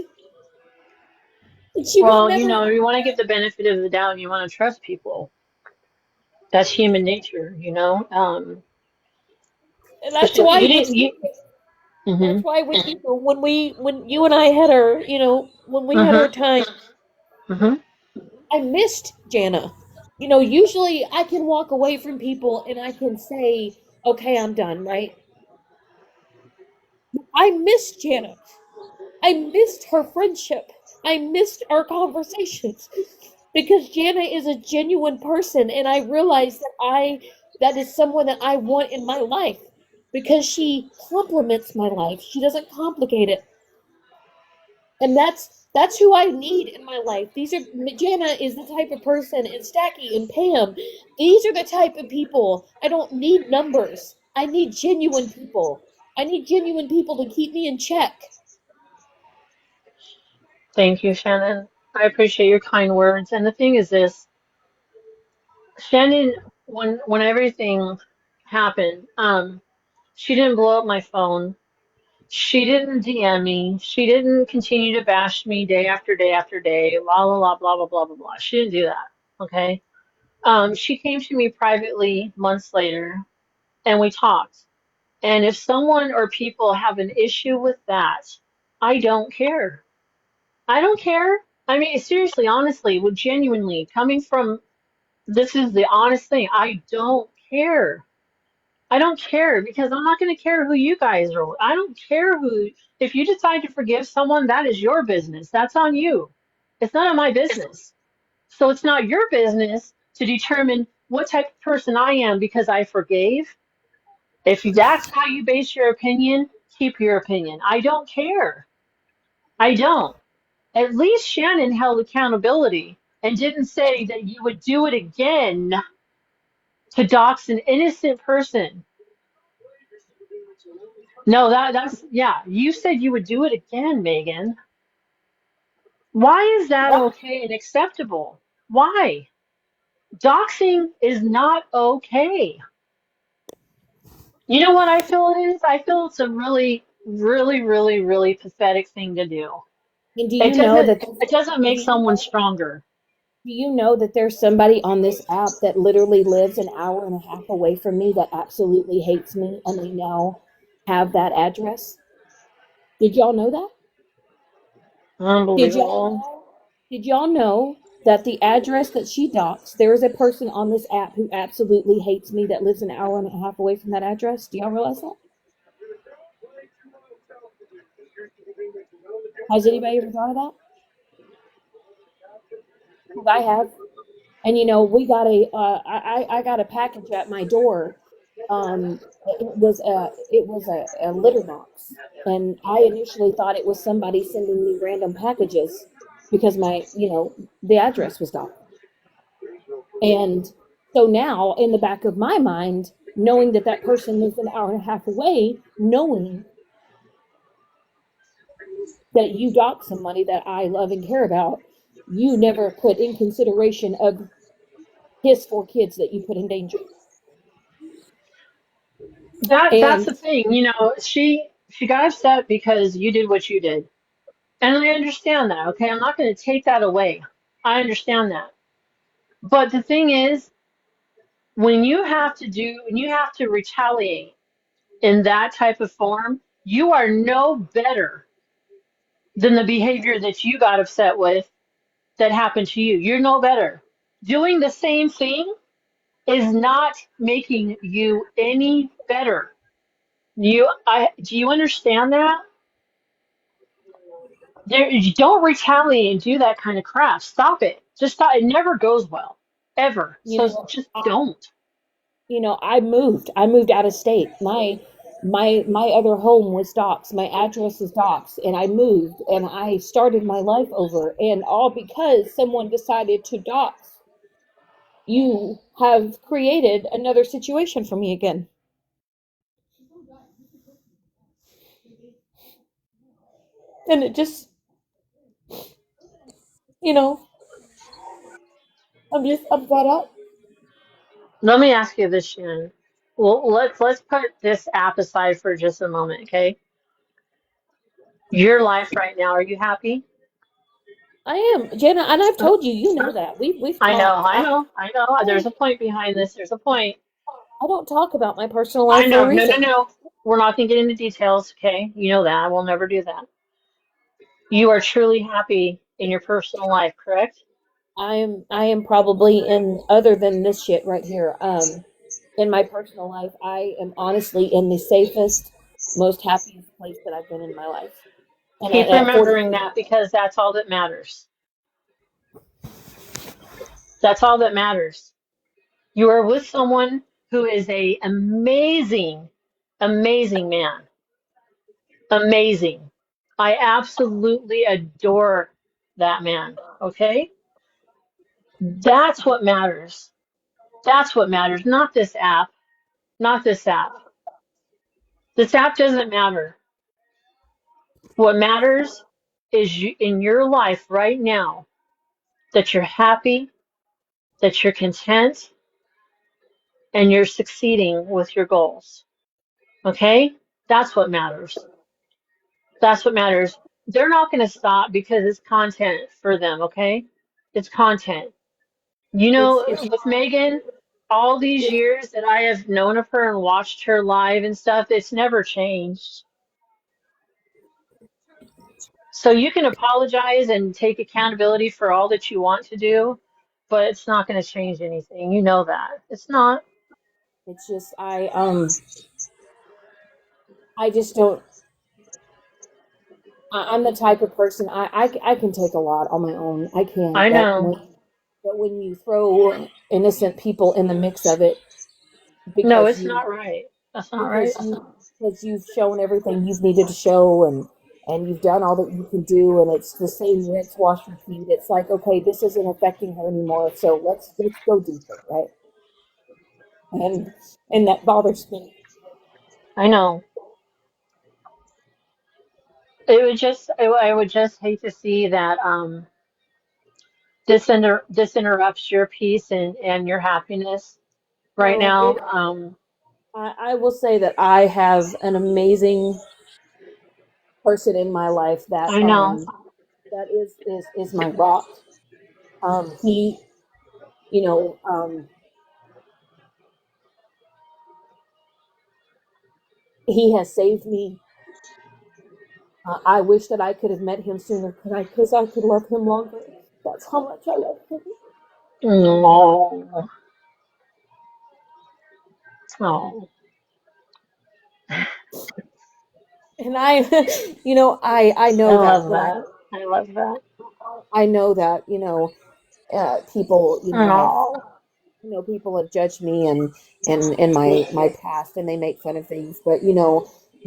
Speaker 4: And she was
Speaker 2: Well, you
Speaker 4: never.
Speaker 2: know, you want to get the benefit of the doubt and you want to trust people. That's human nature, you know?
Speaker 4: And
Speaker 2: Especially, you didn't,
Speaker 4: that's
Speaker 2: hmm
Speaker 4: why when you and I had our, when we had
Speaker 2: hmm
Speaker 4: our time,
Speaker 2: hmm
Speaker 4: I missed Jana. Usually I can walk away from people and I can say, okay, I'm done, right? I missed Jana. I missed her friendship. I missed our conversations because Jana is a genuine person, and I realized that is someone that I want in my life because she complements my life. She doesn't complicate it. And that's who I need in my life. These are Jana is the type of person, and Stacky and Pam. These are the type of people. I don't need numbers. I need genuine people. I need genuine people to keep me in check.
Speaker 2: Thank you, Shannon. I appreciate your kind words. And the thing is this, Shannon, when everything happened, she didn't blow up my phone. She didn't DM me. She didn't continue to bash me day after day after day. La la la blah blah blah blah blah. She didn't do that. Okay. She came to me privately months later, and we talked. And if someone or people have an issue with that, I don't care. I don't care. I mean, seriously, honestly, would genuinely coming from this is the honest thing. I don't care. I don't care because I'm not going to care who you guys are. I don't care who, if you decide to forgive someone, that is your business. That's on you. It's none of my business. So it's not your business to determine what type of person I am because I forgave. If that's how you base your opinion, keep your opinion. I don't care. I don't. At least Shannon held accountability and didn't say that you would do it again to dox an innocent person. No, that's yeah. You said you would do it again, Megan. Why is that
Speaker 4: What?
Speaker 2: okay and acceptable? Why? Doxing is not okay. You know what I feel it is? I feel it's a really, really, really, really pathetic thing to do.
Speaker 4: And
Speaker 2: It doesn't it doesn't
Speaker 4: do
Speaker 2: make
Speaker 4: you
Speaker 2: someone stronger.
Speaker 4: do you know that there's somebody on this app that literally lives an hour and a half away from me that absolutely hates me and they now have that address? Did y'all know that? Did y'all
Speaker 2: Unbelievable.
Speaker 4: know? Did y'all know that the address that she docs, there is a person on this app who absolutely hates me that lives an hour and a half away from that address? Do y'all realize that? Has anybody ever thought of that? Because I have. And we got I got a package at my door. It was a litter box, and I initially thought it was somebody sending me random packages because the address was docked. And so now, in the back of my mind, knowing that that person lives an hour and a half away, knowing that you dock somebody that I love and care about, you never put in consideration of his 4 kids that you put in danger.
Speaker 2: That's
Speaker 4: And
Speaker 2: the thing, you know, she got upset because you did what you did. And I understand that, okay? I'm not going to take that away. I understand that. But the thing is, when you have to retaliate in that type of form, you are no better than the behavior that you got upset with that happened to you. You're no better. Doing the same thing is not making you any better. Do you understand that? You don't retaliate and do that kind of crap. Stop it. Just stop. It never goes well, ever.
Speaker 4: You
Speaker 2: So
Speaker 4: know,
Speaker 2: just don't.
Speaker 4: I moved. I moved out of state. My other home was Docks. My address is Docks, and I moved and I started my life over, and all because someone decided to dox. You have created another situation for me again. And it just, you know, I'm fed up.
Speaker 2: Let me ask you this, Shannon. Well, let's put this app aside for just a moment, okay? Your life right now, are you happy?
Speaker 4: I am, Jenna, and I've
Speaker 2: Uh,
Speaker 4: told you, you know that. We've
Speaker 2: I know,
Speaker 4: talked.
Speaker 2: I know, I know. There's
Speaker 4: I
Speaker 2: a point behind this. There's a point.
Speaker 4: I don't talk about my personal
Speaker 2: I
Speaker 4: life for a
Speaker 2: know. No, no,
Speaker 4: reason.
Speaker 2: no. We're not going to get into details, okay? You know that. I will never do that. You are truly happy in your personal life, correct?
Speaker 4: I am probably in other than this shit right here. In my personal life, I am honestly in the safest, most happiest place that I've been in my life. And
Speaker 2: Keep
Speaker 4: at
Speaker 2: remembering
Speaker 4: 43,
Speaker 2: that because that's all that matters. That's all that matters. You are with someone who is a amazing, amazing man. Amazing. I absolutely adore that man. Okay? That's what matters. That's what matters, not this app. Not this app. This app doesn't matter. What matters is you, in your life right now that you're happy, that you're content, and you're succeeding with your goals. Okay? That's what matters. That's what matters. They're not going to stop because it's content for them, okay? It's content. You
Speaker 4: it's
Speaker 2: know,
Speaker 4: it's
Speaker 2: with Megan, all these
Speaker 4: it's
Speaker 2: years that I have known of her and watched her live and stuff, it's never changed. So you can apologize and take accountability for all that you want to do, but it's not going to change anything. You know that. It's not.
Speaker 4: it's just I just don't. I'm the type of person I can take a lot on my own. I can,
Speaker 2: I know.
Speaker 4: but when you throw innocent people in the mix of it
Speaker 2: No,
Speaker 4: because
Speaker 2: it's
Speaker 4: you
Speaker 2: not right. That's not right.
Speaker 4: because you because you've shown everything you've needed to show, and you've done all that you can do, and it's the same rinse wash repeat. It's like, okay, this isn't affecting her anymore, so let's go deeper, right? and and that bothers me.
Speaker 2: I know. I would just hate to see that this interrupts your peace and your happiness right
Speaker 4: Well,
Speaker 2: now.
Speaker 4: I will say that I have an amazing person in my life
Speaker 2: I know.
Speaker 4: that is my rock. He, you know, he has saved me. I wish that I could have met him sooner, because I could love him longer. That's how much I love him.
Speaker 2: Oh, oh,
Speaker 4: And I, I
Speaker 2: I
Speaker 4: know that
Speaker 2: love
Speaker 4: when
Speaker 2: that. I love that.
Speaker 4: I know that, people,
Speaker 2: Oh,
Speaker 4: people have judged me and my past, and they make fun of things. But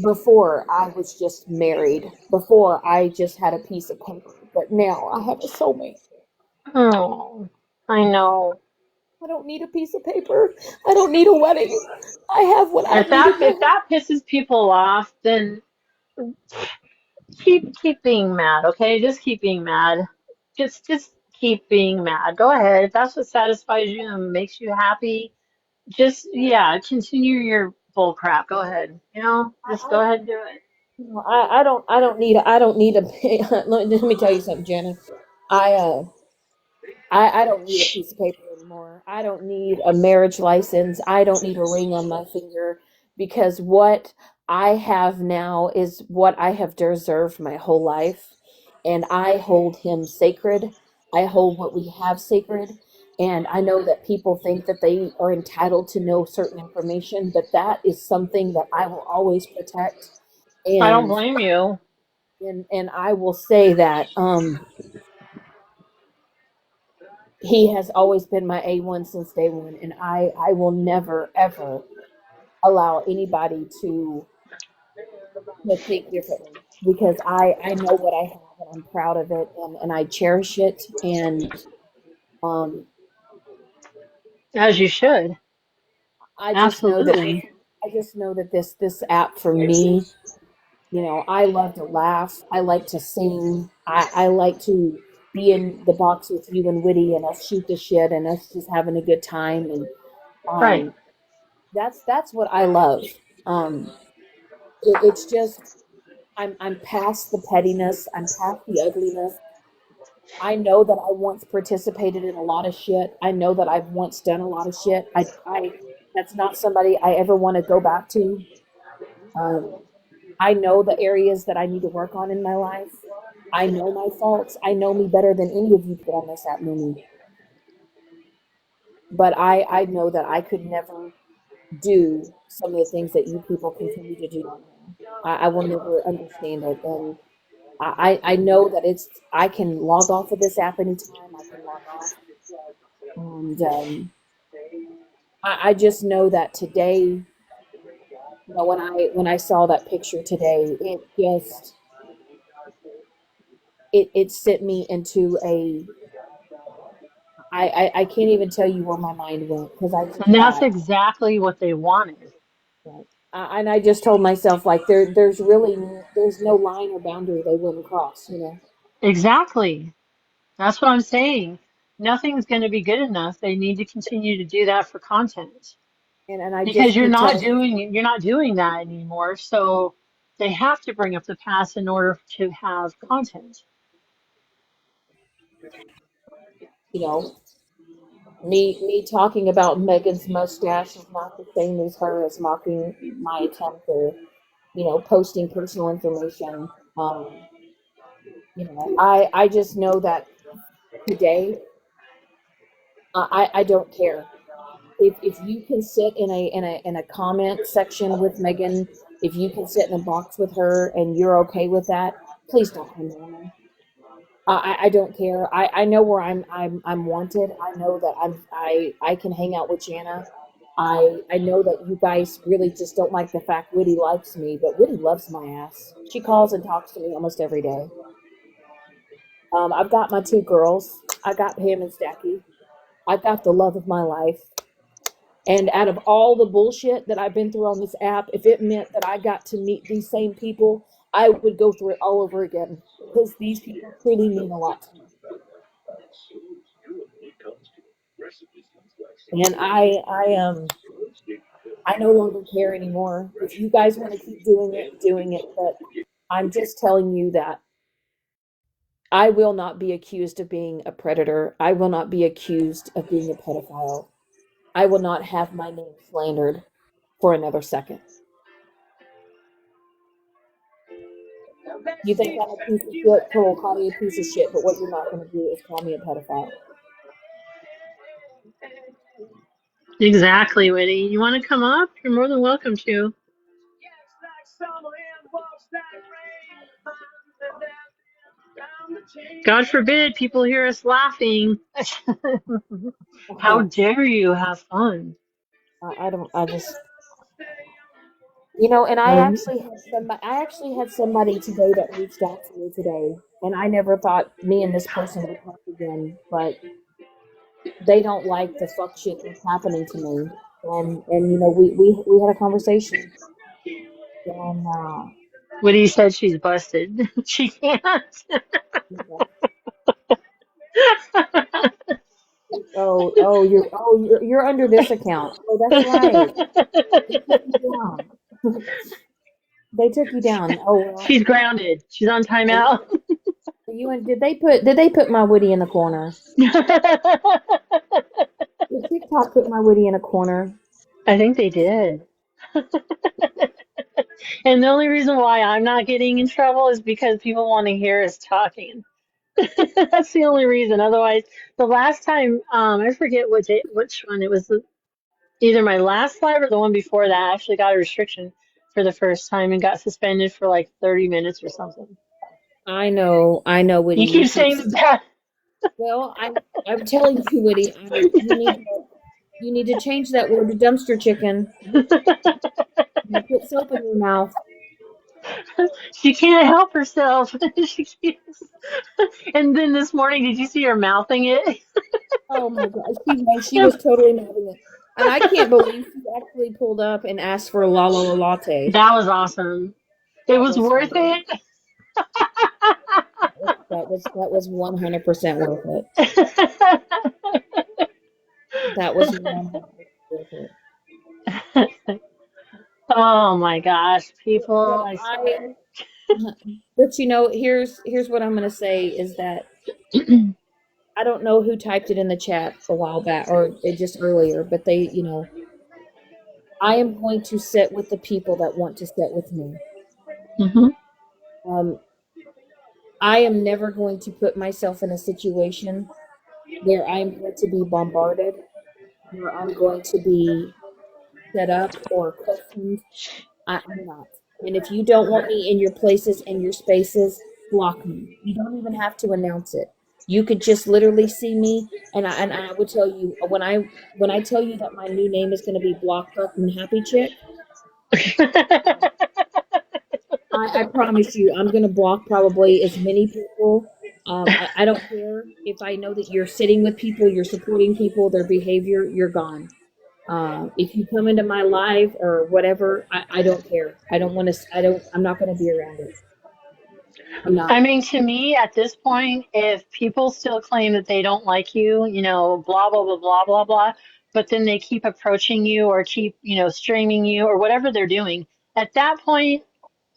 Speaker 4: before I was just married, before I just had a piece of paper, but now I have a soulmate.
Speaker 2: oh, I know.
Speaker 4: I don't need a piece of paper. I don't need a wedding. I have what I need in my
Speaker 2: If
Speaker 4: heart.
Speaker 2: that pisses people off, then keep being mad, okay? Just keep being mad. Just keep being mad. Go ahead. If that's what satisfies you and makes you happy, just yeah, continue your bull crap. Go ahead. Just go
Speaker 4: I,
Speaker 2: ahead and do it.
Speaker 4: I don't need a let me tell you something, Jenna. I uh I don't need a piece of paper anymore. I don't need a marriage license. I don't need a ring on my finger, because what I have now is what I have deserved my whole life. And I hold him sacred. I hold what we have sacred. And I know that people think that they are entitled to know certain information, but that is something that I will always protect.
Speaker 2: I don't
Speaker 4: And
Speaker 2: blame you.
Speaker 4: I will say that he has always been my A1 since day one, and I will never ever allow anybody to think differently, because I know what I have and I'm proud of it, and I cherish it. And um
Speaker 2: As you should.
Speaker 4: I just know that
Speaker 2: Absolutely.
Speaker 4: this app for me, I love to laugh. I like to sing. I like to be in the box with you and Witty and us shoot the shit and us just having a good time. And
Speaker 2: Right.
Speaker 4: um, that's what I love. Um, it's just I'm past the pettiness. I'm past the ugliness. I know that I once participated in a lot of shit. I know that I've once done a lot of shit. I That's not somebody I ever want to go back to. Um, I know the areas that I need to work on in my life. I know my faults. I know me better than any of you put on this app know me. But I know that I could never do some of the things that you people continue to do on here. I will never understand it. And I know that I can log off of this app anytime. I can log off. And I just know that today, when I saw that picture today, it sent me into I can't even tell you where my mind went, because I just
Speaker 2: And that's
Speaker 4: thought,
Speaker 2: exactly what they wanted.
Speaker 4: right. And I just told myself, like, there's no line or boundary they wouldn't cross.
Speaker 2: Exactly. That's what I'm saying. Nothing's going to be good enough. They need to continue to do that for content
Speaker 4: And I
Speaker 2: because
Speaker 4: just keep telling
Speaker 2: you're not doing that anymore. So they have to bring up the past in order to have content.
Speaker 4: you know me talking about Megan's mustache is not the same as her as mocking my attempt or posting personal information. I just know that today, I don't care. If you can sit in a comment section with Megan, if you can sit in a box with her and you're okay with that, please don't come near me. I don't care. I know where I'm wanted. I know that I can hang out with Jana. I know that you guys really just don't like the fact Witty likes me, but Witty loves my ass. She calls and talks to me almost every day. I've got my two girls. I got Pam and Stacky. I've got the love of my life. And out of all the bullshit that I've been through on this app, if it meant that I got to meet these same people, I would go through it all over again, because these people truly mean a lot to me. And I no longer care anymore. If you guys want to keep doing it. But I'm just telling you that I will not be accused of being a predator. I will not be accused of being a pedophile. I will not have my name slandered for another second. You think I'm a piece of shit? Cool, call me a piece of shit. But what you're not going to do is call me a pedophile.
Speaker 2: Exactly, Witty. You want to come up? You're more than welcome to. God forbid people hear us laughing. How dare you have fun?
Speaker 4: I don't. I just. And
Speaker 2: Um,
Speaker 4: I actually had somebody today that reached out to me today, and I never thought me and this person would talk again, but they don't like the fuck shit that's happening to me. And we had a conversation. And
Speaker 2: Witty said she's busted. She can't.
Speaker 4: you're under this account. Oh, that's right. They took you down. They took you down. Oh well.
Speaker 2: She's grounded. She's on
Speaker 4: Are you,
Speaker 2: timeout.
Speaker 4: did they put my Woody in the corner? Did TikTok put my Woody in a corner?
Speaker 2: I think they did. And the only reason why I'm not getting in trouble is because people want to hear us talking. That's the only reason. Otherwise, the last time, I forget which one it was. Either my last live or the one before that. I actually got a restriction for the first time and got suspended for like 30 minutes or something.
Speaker 4: I know, Woody.
Speaker 2: You
Speaker 4: You
Speaker 2: keep
Speaker 4: keep
Speaker 2: saying that.
Speaker 4: well. I'm telling you, Woody. You need to change that word to dumpster chicken. You put soap in your mouth.
Speaker 2: She can't help herself. She keeps. And then this morning, did you see her mouthing it?
Speaker 4: Oh my God, she was totally mouthing it, and I can't believe she actually pulled up and asked for a la la la latte.
Speaker 2: That was awesome. It
Speaker 4: That
Speaker 2: was
Speaker 4: was
Speaker 2: worth
Speaker 4: funny.
Speaker 2: it.
Speaker 4: That was 100% worth it. That was 100% worth it.
Speaker 2: Oh my gosh, people,
Speaker 4: But
Speaker 2: I swear.
Speaker 4: here's what I'm gonna say is that I don't know who typed it in the chat a while back or just earlier, but I am going to sit with the people that want to sit with me.
Speaker 2: Hmm.
Speaker 4: Um, I am never going to put myself in a situation where I'm going to be bombarded, where I'm going to be set up or questioned. I'm not. And if you don't want me in your places and your spaces, block me. You don't even have to announce it. You could just literally see me, and I would tell you when I tell you that my new name is going to be Block Fucking Happy Chick. I promise you, I'm going to block probably as many people. I don't care if I know that you're sitting with people, you're supporting people, their behavior, you're gone. If you come into my life or whatever, I don't care. I don't want to. I'm not going to be around it. I'm
Speaker 2: I
Speaker 4: not.
Speaker 2: mean, to me, at this point, if people still claim that they don't like you, blah, blah, blah, blah, blah, blah, but then they keep approaching you or keep, streaming you or whatever they're doing, at that point,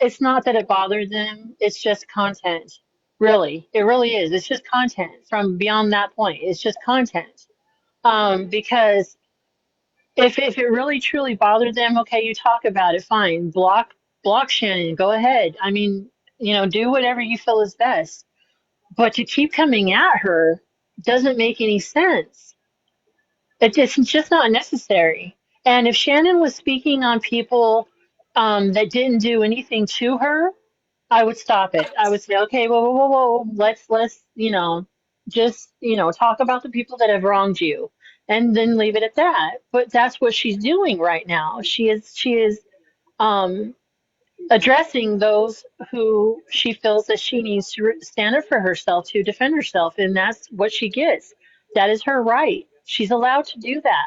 Speaker 2: it's not that it bothers them. It's just content. Really. It really is. It's just content from beyond that point. It's just content. Because if it really truly bothered them, okay, you talk about it, fine. Block Shannon, go ahead. I mean, do whatever you feel is best. But to keep coming at her doesn't make any sense. It's just not necessary. And if Shannon was speaking on people that didn't do anything to her, I would stop it. I would say, okay, whoa, whoa, whoa, whoa, let's, just, talk about the people that have wronged you, and then leave it at that. But that's what she's doing right now. She is um, addressing those who she feels that she needs to stand up for herself to defend herself, and that's what she gets. That is her right. She's allowed to do that.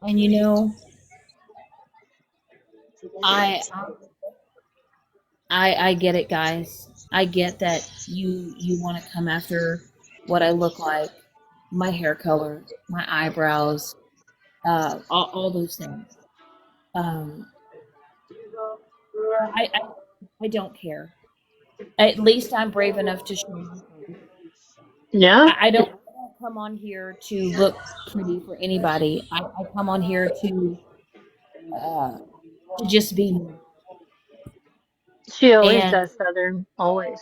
Speaker 4: And I I get it, guys. I get that you want to come after what I look like, my hair color, my eyebrows, all those things. Um, I don't care. At least I'm brave enough to show my face.
Speaker 2: Yeah.
Speaker 4: I don't come on here to look pretty for anybody. I come on here uh, to just be me.
Speaker 2: She always
Speaker 4: And
Speaker 2: does, Southern. Always.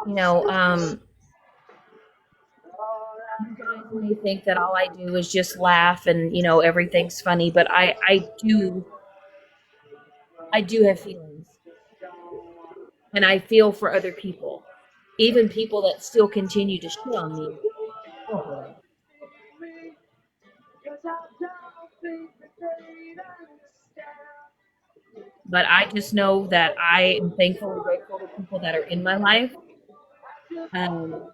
Speaker 4: you know, um, you guys may think that all I do is just laugh and everything's funny, but I do have feelings, and I feel for other people, even people that still continue to shit on me. Oh boy. But I just know that I am thankful and grateful to people that are in my life. Um,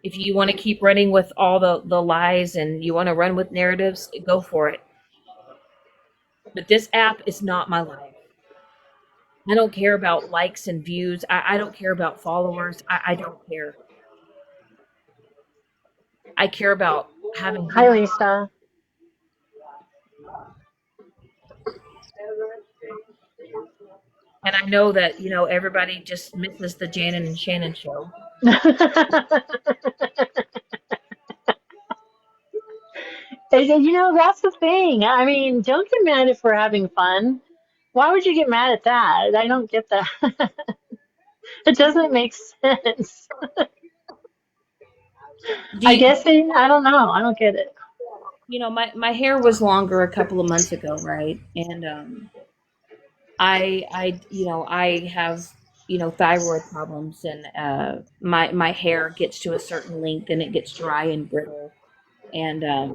Speaker 4: if you want to keep running with all the lies and you want to run with narratives, go for it. But this app is not my life. I don't care about likes and views. I don't care about followers. I don't care. I care about having
Speaker 2: Hi,
Speaker 4: good.
Speaker 2: Lisa.
Speaker 4: And I know that, everybody just misses the Janet and Shannon show.
Speaker 2: That's the thing. I mean, don't get mad if we're having fun. Why would you get mad at that? I don't get that. It doesn't make sense.
Speaker 4: Do
Speaker 2: I
Speaker 4: you,
Speaker 2: guess I don't know. I don't get it.
Speaker 4: my hair was longer a couple of months ago, right? And I have thyroid problems, and my hair gets to a certain length and it gets dry and brittle, and I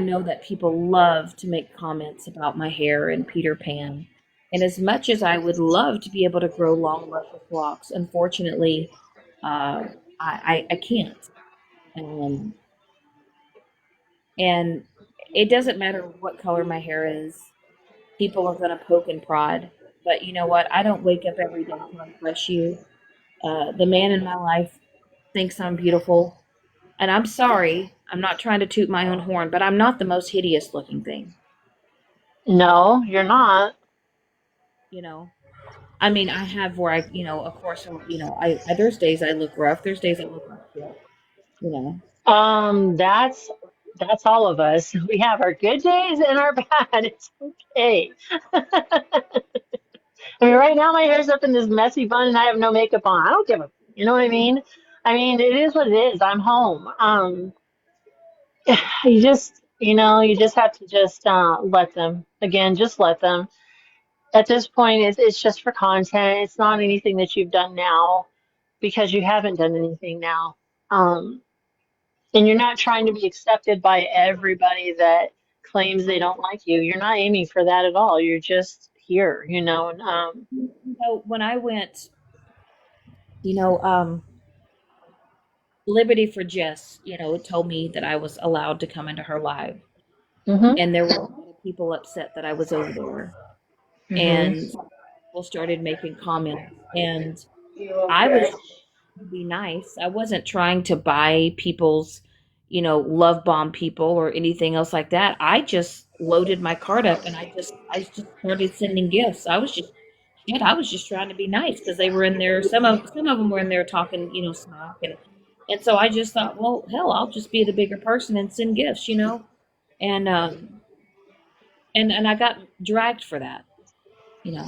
Speaker 4: know that people love to make comments about my hair and Peter Pan. And as much as I would love to be able to grow long, luscious locks, unfortunately, I can't. Um, and it doesn't matter what color my hair is, people are going to poke and prod. But you know what? I don't wake up every day to impress you. The man in my life thinks I'm beautiful. And I'm sorry, I'm not trying to toot my own horn, but I'm not the most hideous looking thing.
Speaker 2: No, you're not.
Speaker 4: You know, I mean, I have where of course, there's days I look rough, there's days I look like shit, you know.
Speaker 2: That's all of us. We have our good days and our bad. It's okay. I mean, right now my hair's up in this messy bun and I have no makeup on. I don't give a, you know what I mean? I mean, it is what it is. I'm home. You just, you just have to just let them. Again, just let them. At this point, it's just for content. It's not anything that you've done now because you haven't done anything now. Um, and you're not trying to be accepted by everybody that claims they don't like you. You're not aiming for that at all. You're just here. And,
Speaker 4: So when I went, you know, Liberty for Jess, told me that I was allowed to come into her live,
Speaker 2: hmm
Speaker 4: and there were a lot of people upset that I was over there,
Speaker 2: hmm
Speaker 4: and people started making comments, and I was to be nice. I wasn't trying to buy people's, love bomb people or anything else like that. I just loaded my card up and I just started sending gifts. I was just trying to be nice because they were in there. Some of them were in there talking, smack, and so I just thought, well, hell, I'll just be the bigger person and send gifts. And and I got dragged for that, you know.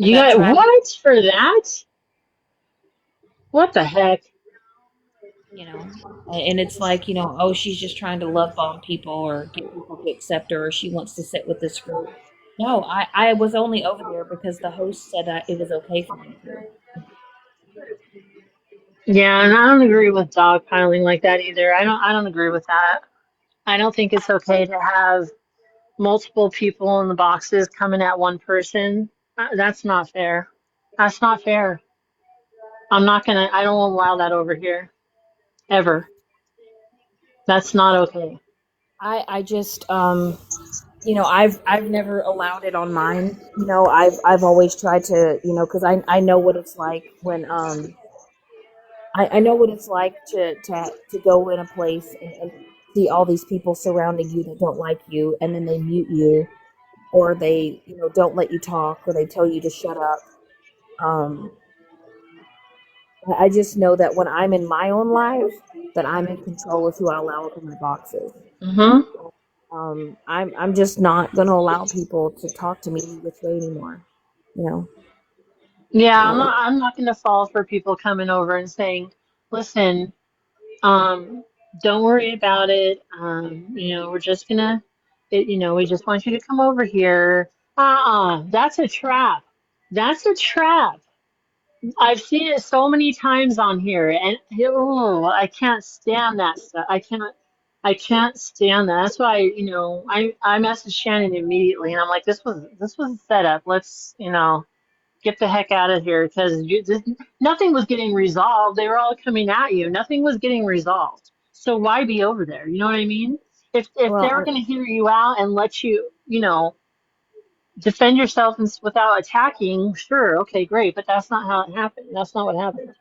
Speaker 4: I
Speaker 2: You
Speaker 4: got
Speaker 2: got
Speaker 4: dragged.
Speaker 2: what for that? What the heck?
Speaker 4: And it's like, oh, she's just trying to love bomb people or get people to accept her, or she wants to sit with this group. No, I was only over there because the host said that it was okay for me to.
Speaker 2: Yeah, and I don't agree with dogpiling like that either. I don't agree with that. I don't think it's okay to have multiple people in the boxes coming at one person. That's not fair. That's not fair. I don't allow that over here. Ever. That's not okay.
Speaker 4: I just I've never allowed it on mine. I've always tried to, because I know what it's like when I know what it's like to go in a place and see all these people surrounding you that don't like you, and then they mute you, or they don't let you talk, or they tell you to shut up. Um, I just know that when I'm in my own life, that I'm in control of who I allow up in my boxes.
Speaker 2: hmm
Speaker 4: I'm just not going to allow people to talk to me this way anymore. You know.
Speaker 2: Yeah, I'm
Speaker 4: Uh,
Speaker 2: not I'm not gonna fall for people coming over and saying, listen, don't worry about it. We're just gonna we just want you to come over here. That's a trap. That's a trap. I've seen it so many times on here, and oh, I can't stand that stuff. I can't stand that. That's why, I messaged Shannon immediately, and I'm like, this was a setup. Let's, get the heck out of here because nothing was getting resolved. They were all coming at you. Nothing was getting resolved. So why be over there? You know what I mean? If
Speaker 4: well,
Speaker 2: they were going to hear you out and let you, defend yourself without attacking, sure, okay, great, but that's not how it happened. That's not what happened.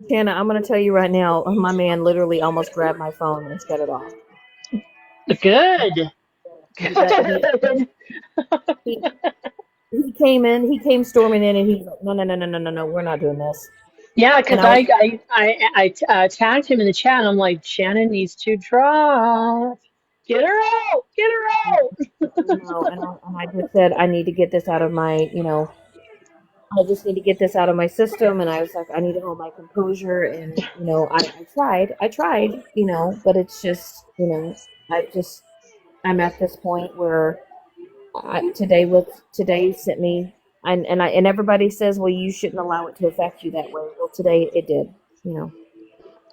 Speaker 4: Shanna, I'm going to tell you right now, my man literally almost grabbed my phone and shut it off.
Speaker 2: Good.
Speaker 4: That
Speaker 2: Good.
Speaker 4: he he came in, he came storming in, and he's like, no, no, no, no, no, no, no, we're not doing this.
Speaker 2: Yeah,
Speaker 4: And
Speaker 2: because
Speaker 4: I was,
Speaker 2: I tagged him in the chat and I'm like, Shannon needs to drop. Get her out! Get her out!
Speaker 4: No, and I just said I need to get this out of my, I just need to get this out of my system. And I was like, I need to hold my composure. And I tried, but it's just, I'm at this point where today sent me, and everybody says, well, you shouldn't allow it to affect you that way. Well, today it did,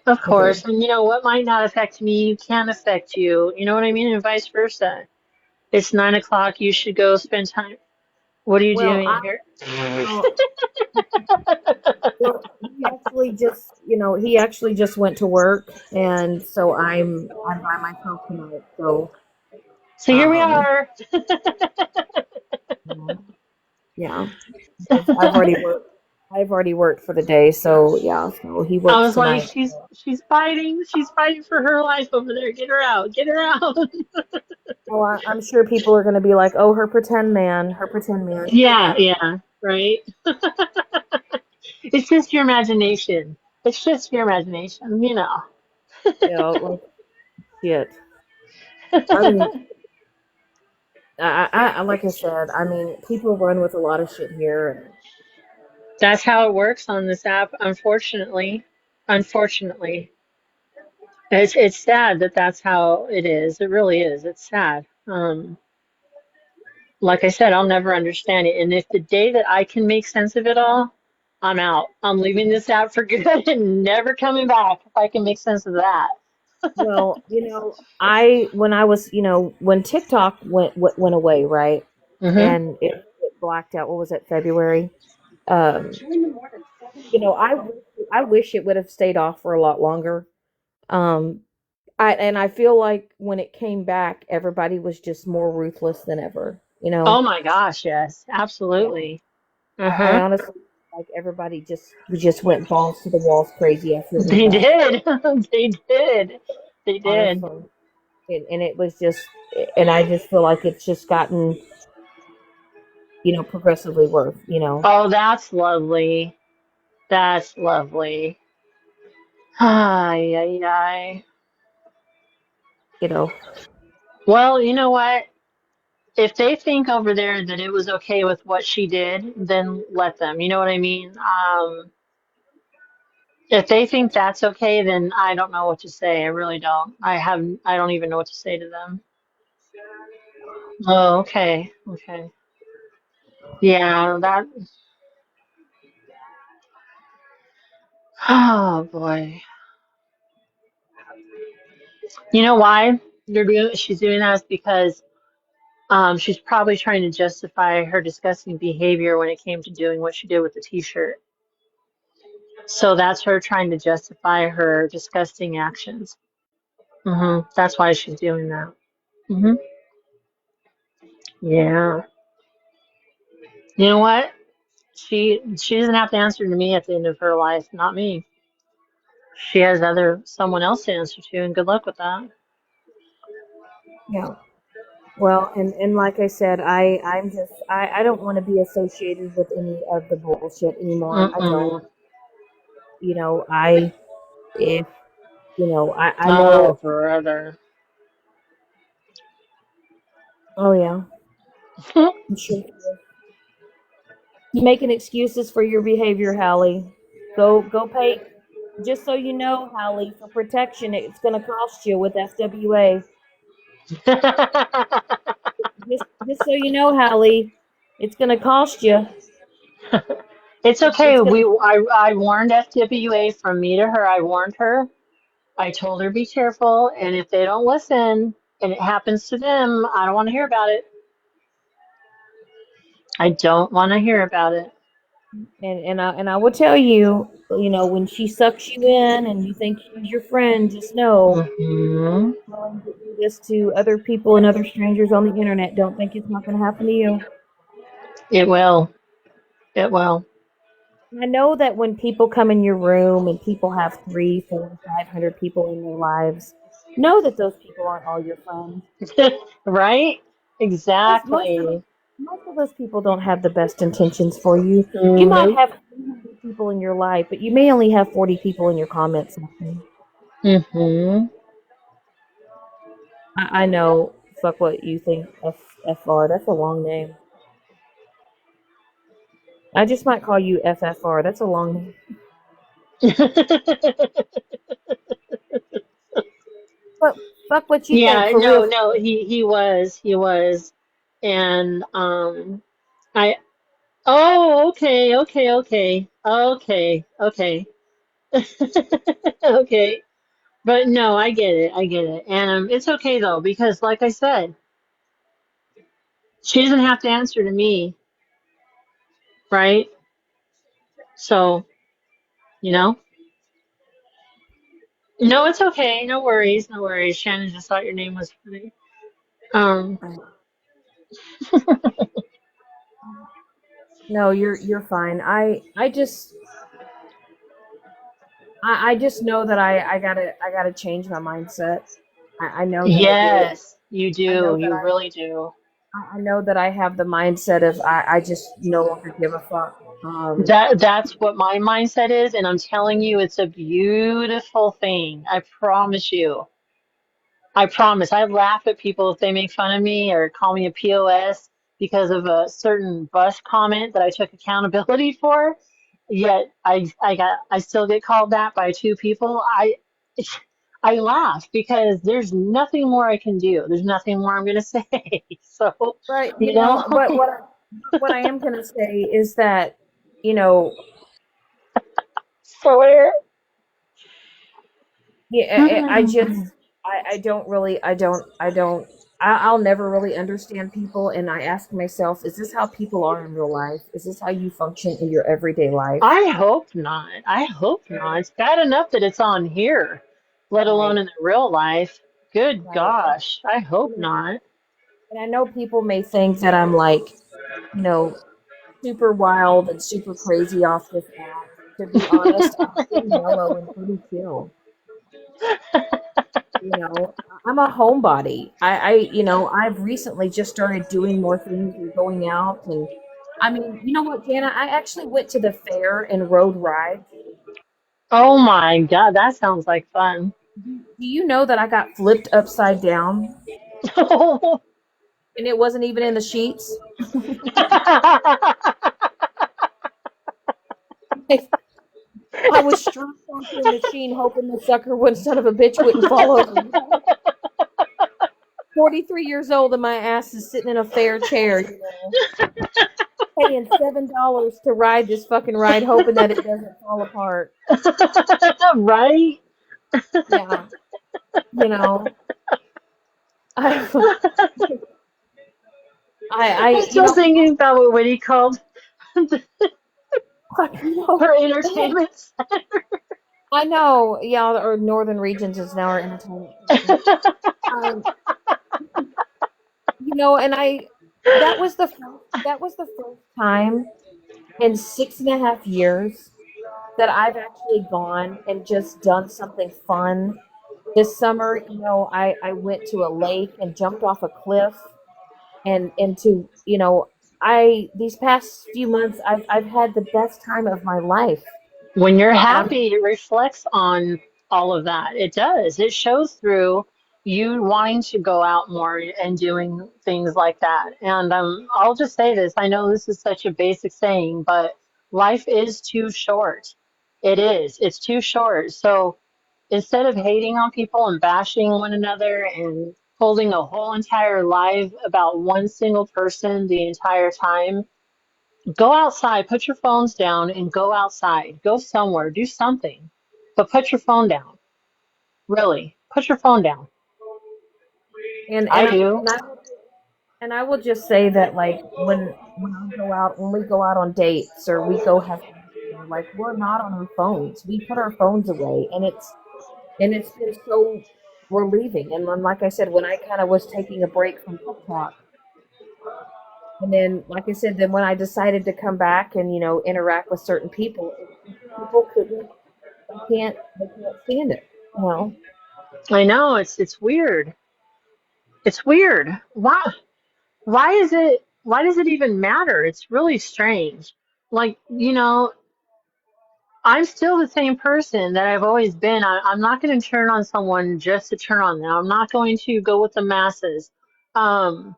Speaker 2: Of
Speaker 4: it did.
Speaker 2: course, and what might not affect me can affect you. You know what I mean? And vice versa. It's 9 o'clock. You should go spend time. What are you
Speaker 4: Well,
Speaker 2: doing here?
Speaker 4: well, well, he actually just went to work, and so I'm by myself tonight. So,
Speaker 2: So here we
Speaker 4: um,
Speaker 2: are.
Speaker 4: yeah, I've already worked. I've already worked for the day, so yeah. So he
Speaker 2: I
Speaker 4: works
Speaker 2: was like,
Speaker 4: tonight.
Speaker 2: she's fighting. She's fighting for her life over there. Get her out. Get her out.
Speaker 4: Well, I'm sure people are going to be like, "Oh, her pretend man, her pretend man."
Speaker 2: Yeah, yeah, right. It's just your imagination. It's just your imagination.
Speaker 4: Like shit. I mean, like I said, I mean, people run with a lot of shit here.
Speaker 2: That's how it works on this app, unfortunately. Unfortunately. It's sad that that's how it is. It really is. It's sad. Like I said, I'll never understand it. And if the day that I can make sense of it all, I'm out. I'm leaving this app for good and never coming back if I can make sense of that.
Speaker 4: Well, when I was, when TikTok went away, right,
Speaker 2: Hmm.
Speaker 4: and it blacked out. What was it, February? Um, I wish it would have stayed off for a lot longer. Um, I feel like when it came back, everybody was just more ruthless than ever.
Speaker 2: Oh my gosh, yes,
Speaker 4: Yeah.
Speaker 2: absolutely.
Speaker 4: I
Speaker 2: Uh-huh.
Speaker 4: honestly like everybody just went balls to the walls crazy after it went
Speaker 2: They
Speaker 4: back.
Speaker 2: did. They did. They did.
Speaker 4: Honestly, and it was just, and I just feel like it's just gotten, progressively worse.
Speaker 2: Oh, that's lovely. That's lovely. Ay, ay, ay.
Speaker 4: You know.
Speaker 2: Well, you know what? If they think over there that it was okay with what she did, then let them. You know what I mean? If they think that's okay, then I don't know what to say. I really don't. I don't even know what to say to them. Oh, okay. Okay. Yeah, that, oh boy. You know why she's doing that is because she's probably trying to justify her disgusting behavior when it came to doing what she did with the t-shirt. So that's her trying to justify her disgusting actions. That's why she's doing that. hmm Yeah. You know what? She doesn't have to answer to me at the end of her life, not me. She has someone else to answer to, and good luck with that.
Speaker 4: Yeah. Well, and like I said, I don't want to be associated with any of the bullshit anymore. I don't.
Speaker 2: Mm-mm.
Speaker 4: I if I
Speaker 2: Oh,
Speaker 4: know.
Speaker 2: brother.
Speaker 4: Oh yeah, I'm sure. Making excuses for your behavior, Hallie. Go pay. Just so you know, Hallie, for protection, it's going to cost you with FWA. Just so you know, Hallie, it's going to cost you.
Speaker 2: It's okay.
Speaker 4: It's going to.
Speaker 2: I warned FWA from me to her. I warned her. I told her be careful, and if they don't listen and it happens to them, I don't want to hear about it. I don't want to hear about it.
Speaker 4: And I will tell you, when she sucks you in and you think she's your friend, just know,
Speaker 2: Hmm.
Speaker 4: telling to do this to other people and other strangers on the internet. Don't think it's not going to happen to you.
Speaker 2: It will. It will.
Speaker 4: I know that when people come in your room and people have 3, 4, 500 people in their lives, know that those people aren't all your friends.
Speaker 2: Right?
Speaker 4: Most of
Speaker 2: Exactly.
Speaker 4: those people don't have the best intentions for you. You might
Speaker 2: Nope.
Speaker 4: have 300 people in your life, but you may only have 40 people in your comment section.
Speaker 2: Hmm.
Speaker 4: I know. Fuck what you think. FFR. That's a long name. I just might call you FFR. That's a long name. But fuck what you think.
Speaker 2: Yeah,
Speaker 4: For real.
Speaker 2: no, no, he was, and I. Oh, okay, okay, okay, okay, okay, okay. But no, I get it, and it's okay though because, like I said, she doesn't have to answer to me, right? So, you know, no, it's okay, no worries, no worries. Shannon just thought your name was funny. Um,
Speaker 4: No, you're fine. I just know that I gotta change my mindset. I know that I do.
Speaker 2: yes, you
Speaker 4: I
Speaker 2: do,
Speaker 4: know that
Speaker 2: you really do.
Speaker 4: I know that I have the mindset of I just no longer give a fuck.
Speaker 2: That's what my mindset is, and I'm telling you, it's a beautiful thing. I promise you. I promise. I laugh at people if they make fun of me or call me a POS because of a certain bus comment that I took accountability for. Yet I still get called that by two people. I laugh because there's nothing more I can do. There's nothing more I'm gonna say. So,
Speaker 4: Right,
Speaker 2: you know,
Speaker 4: but what I am gonna say is that, you know,
Speaker 2: swear.
Speaker 4: yeah, I just I don't really I'll never really understand people, and I ask myself, is this how people are in real life? Is this how you function in your everyday life?
Speaker 2: I hope not. I hope not. It's bad enough that it's on here, let alone
Speaker 4: Right,
Speaker 2: in the real life. Good
Speaker 4: right.
Speaker 2: gosh. I hope
Speaker 4: And
Speaker 2: not.
Speaker 4: I know people may think that I'm like, you know, super wild and super crazy off this app. To be honest, I'm pretty mellow and pretty chill. I'm a homebody. I've recently just started doing more things and going out. And I mean, you know what, Jana? I actually went to the fair and rode rides.
Speaker 2: Oh my God, that sounds like fun.
Speaker 4: Do you know that I got flipped upside down and it wasn't even in the sheets? I was strapped onto a machine hoping the sucker would son of a bitch wouldn't fall over. 43 years old and my ass is sitting in a fair chair, paying $7 to ride this fucking ride, hoping that it doesn't fall apart.
Speaker 2: Right?
Speaker 4: Yeah, you know, I,
Speaker 2: I'm still thinking about what Whitney called her entertainment.
Speaker 4: I know, yeah, or Northern Regions is now our entertainment center. Um, and that was the first time in 6.5 years that I've actually gone and just done something fun. This summer, I went to a lake and jumped off a cliff and into, I these past few months I've had the best time of my life.
Speaker 2: When you're
Speaker 4: And I'm
Speaker 2: happy, it reflects on all of that. It does. It shows through you wanting to go out more and doing things like that. And I'll just say this. I know this is such a basic saying, but life is too short. It is. It's too short. So instead of hating on people and bashing one another and holding a whole entire life about one single person the entire time, go outside, put your phones down and go outside. Go somewhere, do something. But put your phone down. Really. Put your phone down.
Speaker 4: and
Speaker 2: I
Speaker 4: and I
Speaker 2: do.
Speaker 4: and I and I will just say that, like, when we go out on dates or we go have fun together, like, we're not on our phones. We put our phones away, and it's been so relieving. And then, like I said, when I kind of was taking a break from TikTok, and then, like I said, then when I decided to come back and interact with certain people, people couldn't, they can't stand it. You know,
Speaker 2: I know it's weird. It's weird. Why does it even matter? It's really strange. Like, I'm still the same person that I've always been. I'm not going to turn on someone just to turn on them. I'm not going to go with the masses. Um,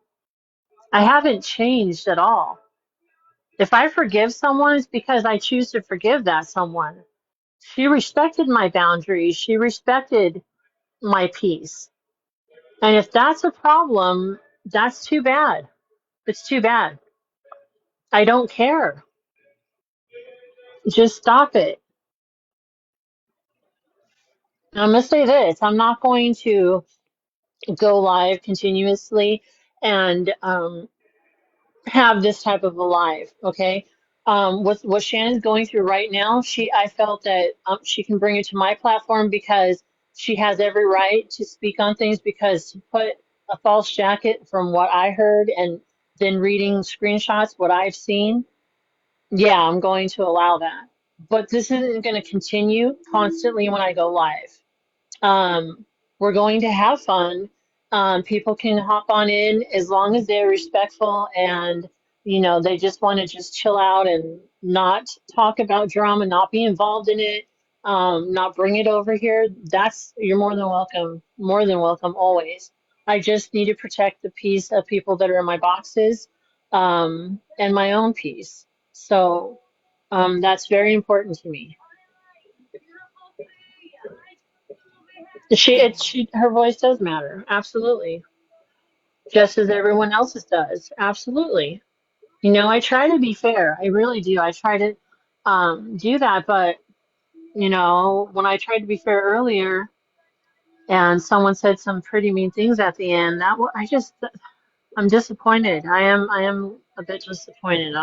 Speaker 2: I haven't changed at all. If I forgive someone, it's because I choose to forgive that someone. She respected my boundaries. She respected my peace. And if that's a problem, that's too bad. It's too bad. I don't care. Just stop it. And I'm going to say this. I'm not going to go live continuously and have this type of a live, okay? What Shannon's going through right now, I felt that she can bring it to my platform because she has every right to speak on things, because to put a false jacket from what I heard and then reading screenshots, what I've seen, yeah, I'm going to allow that. But this isn't going to continue constantly when I go live. Um, we're going to have fun. People can hop on in as long as they're respectful and, they just want to just chill out and not talk about drama, not be involved in it, not bring it over here. You're more than welcome always. I just need to protect the peace of people that are in my boxes, and my own peace. So, that's very important to me. Her voice does matter. Absolutely. Just as everyone else's does. Absolutely. I try to be fair. I really do. I try to do that. But, when I tried to be fair earlier and someone said some pretty mean things at the end, I'm disappointed. I am a bit disappointed.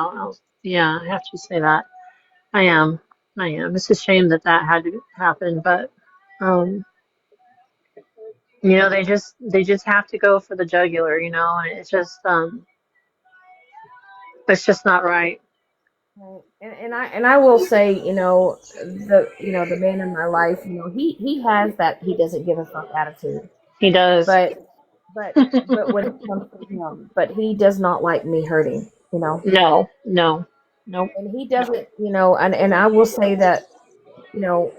Speaker 2: Yeah, I have to say that. I am. I am. It's a shame that had to happen, but, um, they just have to go for the jugular, and it's just not right.
Speaker 4: Right. And I will say, the man in my life, he has that he doesn't give a fuck attitude.
Speaker 2: He does.
Speaker 4: But when it comes to him, but he does not like me hurting.
Speaker 2: No, no, nope.
Speaker 4: And he doesn't, and I will say that, you know,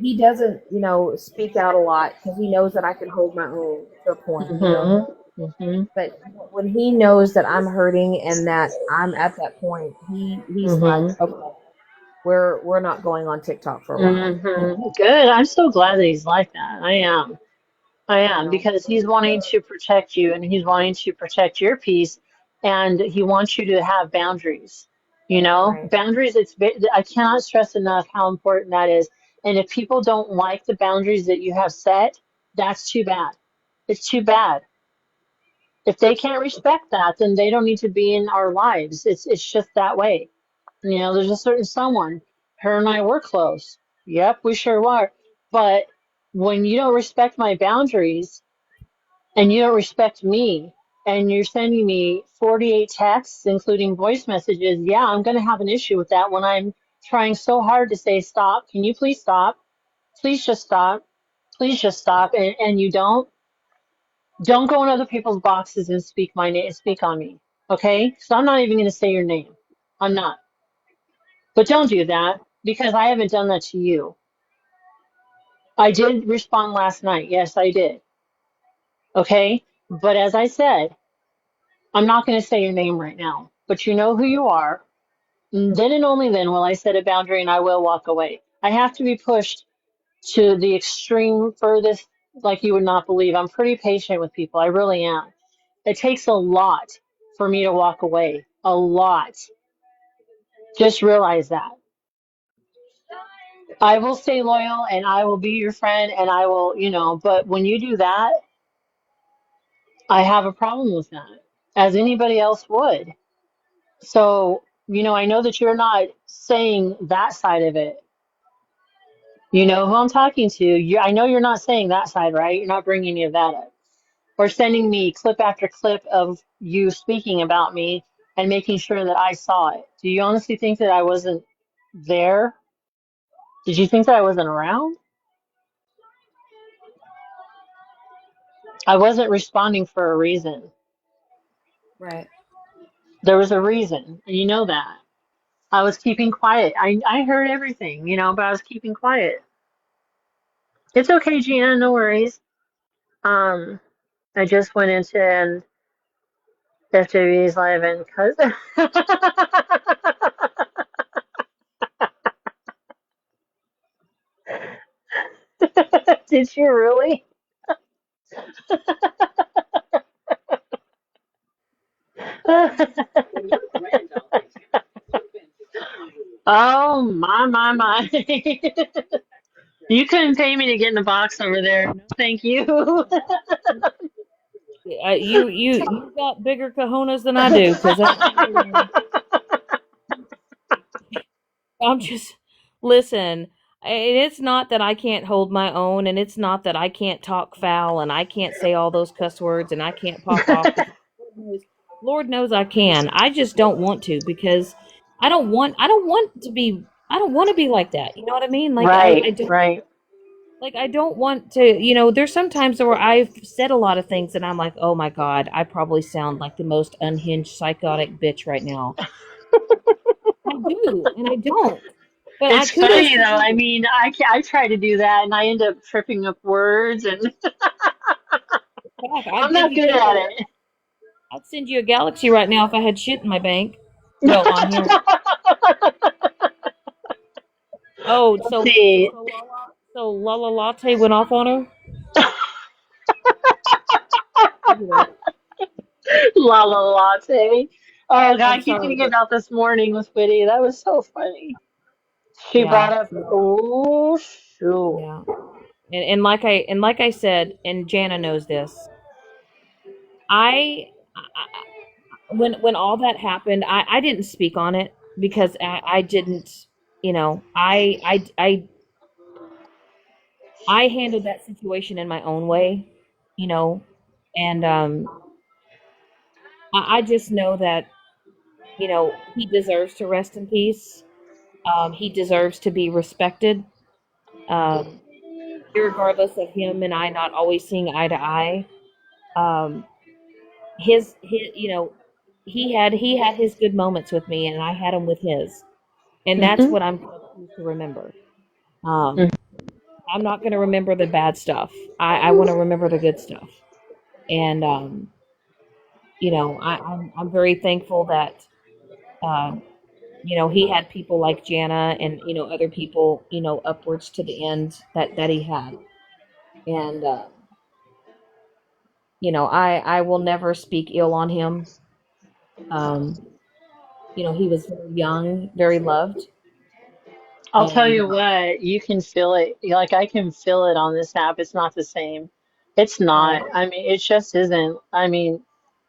Speaker 4: he doesn't, speak out a lot because he knows that I can hold my own to a point.
Speaker 2: Mhm.
Speaker 4: But when he knows that I'm hurting and that I'm at that point, he's like,
Speaker 2: Mhm.
Speaker 4: okay, we're not going on TikTok for a while.
Speaker 2: Good. I'm so glad that he's like that. I am. I
Speaker 4: You
Speaker 2: am,
Speaker 4: know,
Speaker 2: because he's wanting to protect you and he's wanting to protect your peace, and he wants you to have boundaries.
Speaker 4: right,
Speaker 2: Boundaries, I cannot stress enough how important that is. And if people don't like the boundaries that you have set, that's too bad. It's too bad. If they can't respect that, then they don't need to be in our lives. It's just that way. There's a certain someone. Her and I were close. Yep, we sure were. But when you don't respect my boundaries and you don't respect me, and you're sending me 48 texts, including voice messages, yeah, I'm going to have an issue with that when I'm trying so hard to say, stop. Can you please stop? Please just stop. Please just stop. And you don't go in other people's boxes and speak my name, speak on me. Okay? So I'm not even going to say your name. I'm not. But don't do that, because I haven't done that to you. I did respond last night. Yes, I did. Okay? But as I said, I'm not going to say your name right now. But you know who you are. Then and only then will I set a boundary and I will walk away. I have to be pushed to the extreme furthest, like you would not believe. I'm pretty patient with people. I really am. It takes a lot for me to walk away. A lot. Just realize that. I will stay loyal and I will be your friend and I will, but when you do that, I have a problem with that, as anybody else would. So, I know that you're not saying that side of it. You know who I'm talking to. I know you're not saying that side, right? You're not bringing any of that up. Or sending me clip after clip of you speaking about me and making sure that I saw it. Do you honestly think that I wasn't there? Did you think that I wasn't around? I wasn't responding for a reason.
Speaker 4: right.
Speaker 2: There was a reason, and you know that. I was keeping quiet. I heard everything, but I was keeping quiet. It's okay, Gianna, no worries. Um, I just went into an FW's live and cause Did you really? Oh my. You couldn't pay me to get in the box over there. No, thank you.
Speaker 4: You got bigger cojones than I do, because I'm just listen. It's not that I can't hold my own, and it's not that I can't talk foul, and I can't say all those cuss words, and I can't pop off. Because Lord knows I can. I just don't want to, because I don't want to be. I don't want to be like that. You know what I mean? Like I
Speaker 2: Right,
Speaker 4: don't.
Speaker 2: right.
Speaker 4: Like, I don't want to, there's some times where I've said a lot of things and I'm like, oh my God, I probably sound like the most unhinged, psychotic bitch right now. I do, and I don't. But I
Speaker 2: It's
Speaker 4: kudos
Speaker 2: funny
Speaker 4: to
Speaker 2: though. I
Speaker 4: you.
Speaker 2: mean, I try to do that and I end up tripping up words and
Speaker 4: Fuck,
Speaker 2: I'm not good at it.
Speaker 4: I'd send you a galaxy right now if I had shit in my bank. Well, on here. Oh,
Speaker 2: Let's see.
Speaker 4: so Lala Latte went off on her?
Speaker 2: La la latte. Oh God,
Speaker 4: I'm
Speaker 2: I keep
Speaker 4: sorry,
Speaker 2: thinking
Speaker 4: but
Speaker 2: about this morning with Witty. That was so funny. She
Speaker 4: yeah,
Speaker 2: brought up, oh shoot.
Speaker 4: yeah. And like I said, and Jana knows this. When all that happened, I didn't speak on it because I didn't, I handled that situation in my own way, you know, and I just know that he deserves to rest in peace. He deserves to be respected, um, regardless of him and I not always seeing eye to eye. Um, his he had his good moments with me, and I had him with his, and that's
Speaker 2: Hmm.
Speaker 4: what I'm going to choose to remember. Um, I'm not going to remember the bad stuff. I want to remember the good stuff. And I'm very thankful that uh, he had people like Jana and other people upwards to the end that he had. And I will never speak ill on him. Um, he was very young, very loved,
Speaker 2: I'll tell
Speaker 4: and
Speaker 2: you what, you can feel it. Like I can feel it on this app. It's not the same. It's
Speaker 4: right.
Speaker 2: not. I mean, it just isn't. I mean,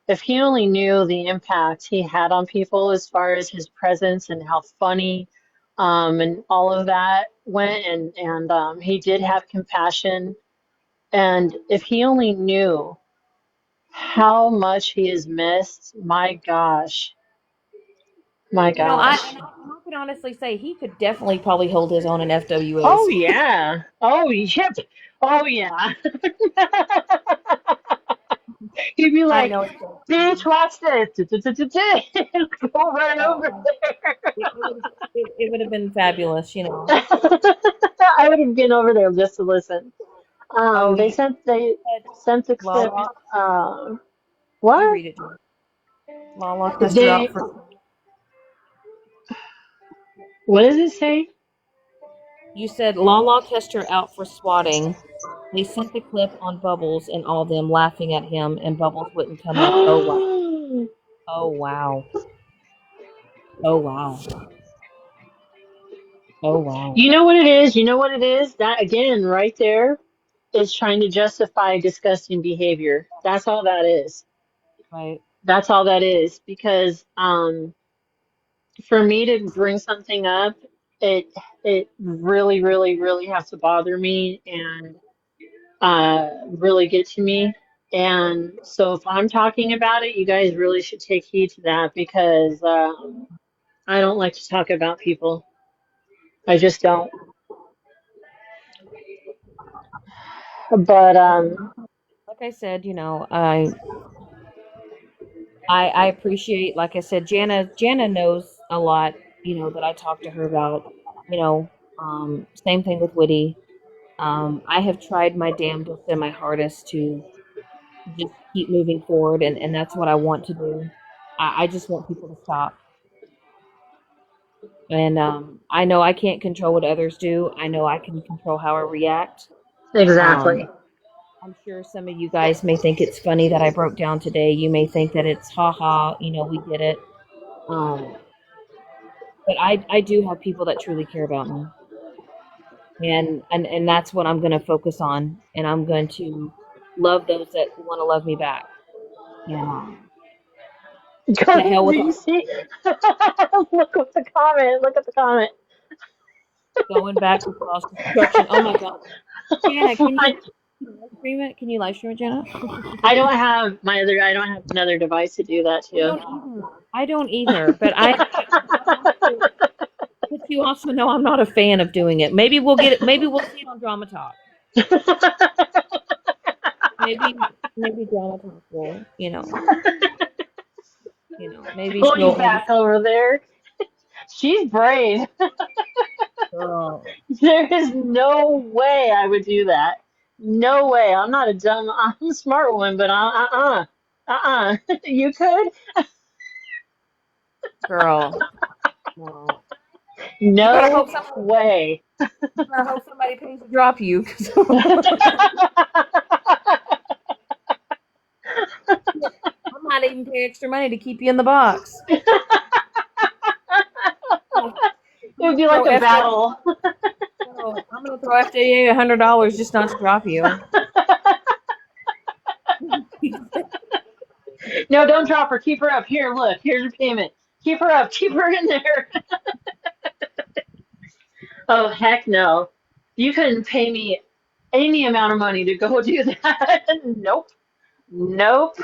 Speaker 2: if he only knew the impact he had on people as far as his presence and how funny, and all of that went, and he did have compassion. And if he only knew how much he is missed, my gosh, my gosh.
Speaker 4: I can honestly say he could definitely probably hold his own in
Speaker 2: Oh
Speaker 4: FWA's.
Speaker 2: yeah. Oh yep. Oh yeah. He'd be
Speaker 4: I
Speaker 2: like,
Speaker 4: know.
Speaker 2: bitch, watch this. Go right over
Speaker 4: Oh, it would have been fabulous.
Speaker 2: there. I would have been over there just to listen.
Speaker 4: Oh,
Speaker 2: They sent the clip.
Speaker 4: Lala, you
Speaker 2: What?
Speaker 4: read it. Lala cussed her out
Speaker 2: They
Speaker 4: for.
Speaker 2: what does it say?
Speaker 4: You said Lala cussed her out for swatting. They sent the clip on Bubbles and all them laughing at him, and Bubbles wouldn't come up. Oh wow! Oh wow! Oh wow! Oh wow!
Speaker 2: You know what it is? You know what it is? That again, right there, is trying to justify disgusting behavior. That's all that is.
Speaker 4: Right?
Speaker 2: That's all that is. Because for me to bring something up, it it really, really, really has to bother me and really get to me. And so if I'm talking about it, you guys really should take heed to that because I don't like to talk about people. I just don't. But
Speaker 4: Like I said, I appreciate. Like I said, Jana knows a lot, that I talked to her about. Same thing with Woody. I have tried my damnedest and my hardest to just keep moving forward, and that's what I want to do. I just want people to stop. And I know I can't control what others do. I know I can control how I react.
Speaker 2: Exactly.
Speaker 4: Um, I'm sure some of you guys may think it's funny that I broke down today. You may think that it's ha ha, we did it. Um, but I do have people that truly care about me. And that's what I'm going to focus on. And I'm going to love those that want to love me back. And to hell with
Speaker 2: Did you
Speaker 4: all
Speaker 2: see? Look at the comment. Look at the comment.
Speaker 4: going back to cross destruction. Oh my God. Jana, can you live stream it? Can you live stream it, Jana?
Speaker 2: I don't have my other. I don't have another device to do that
Speaker 4: I
Speaker 2: too.
Speaker 4: don't either. I don't either. But but you also know I'm not a fan of doing it. Maybe we'll get it. Maybe we'll see it on Drama Talk. Maybe Drama Talk will. Maybe
Speaker 2: Pull you
Speaker 4: maybe
Speaker 2: back over there. She's brave.
Speaker 4: girl.
Speaker 2: There is no way I would do that. No way. I'm not a dumb. I'm a smart one, but You could?
Speaker 4: Girl. No. You better
Speaker 2: No
Speaker 4: hope somebody.
Speaker 2: way.
Speaker 4: You better hope somebody pays to drop you. 'Cause I might even pay extra money to keep you in the box. I'm
Speaker 2: It would
Speaker 4: gonna
Speaker 2: be like
Speaker 4: throw
Speaker 2: a
Speaker 4: FDA.
Speaker 2: battle.
Speaker 4: I'm gonna throw FDA $100 just not to drop you.
Speaker 2: No, don't drop her. Keep her up. Here, look. Here's your payment. Keep her up. Keep her in there. Oh, heck no. You couldn't pay me any amount of money to go do that. Nope. Nope.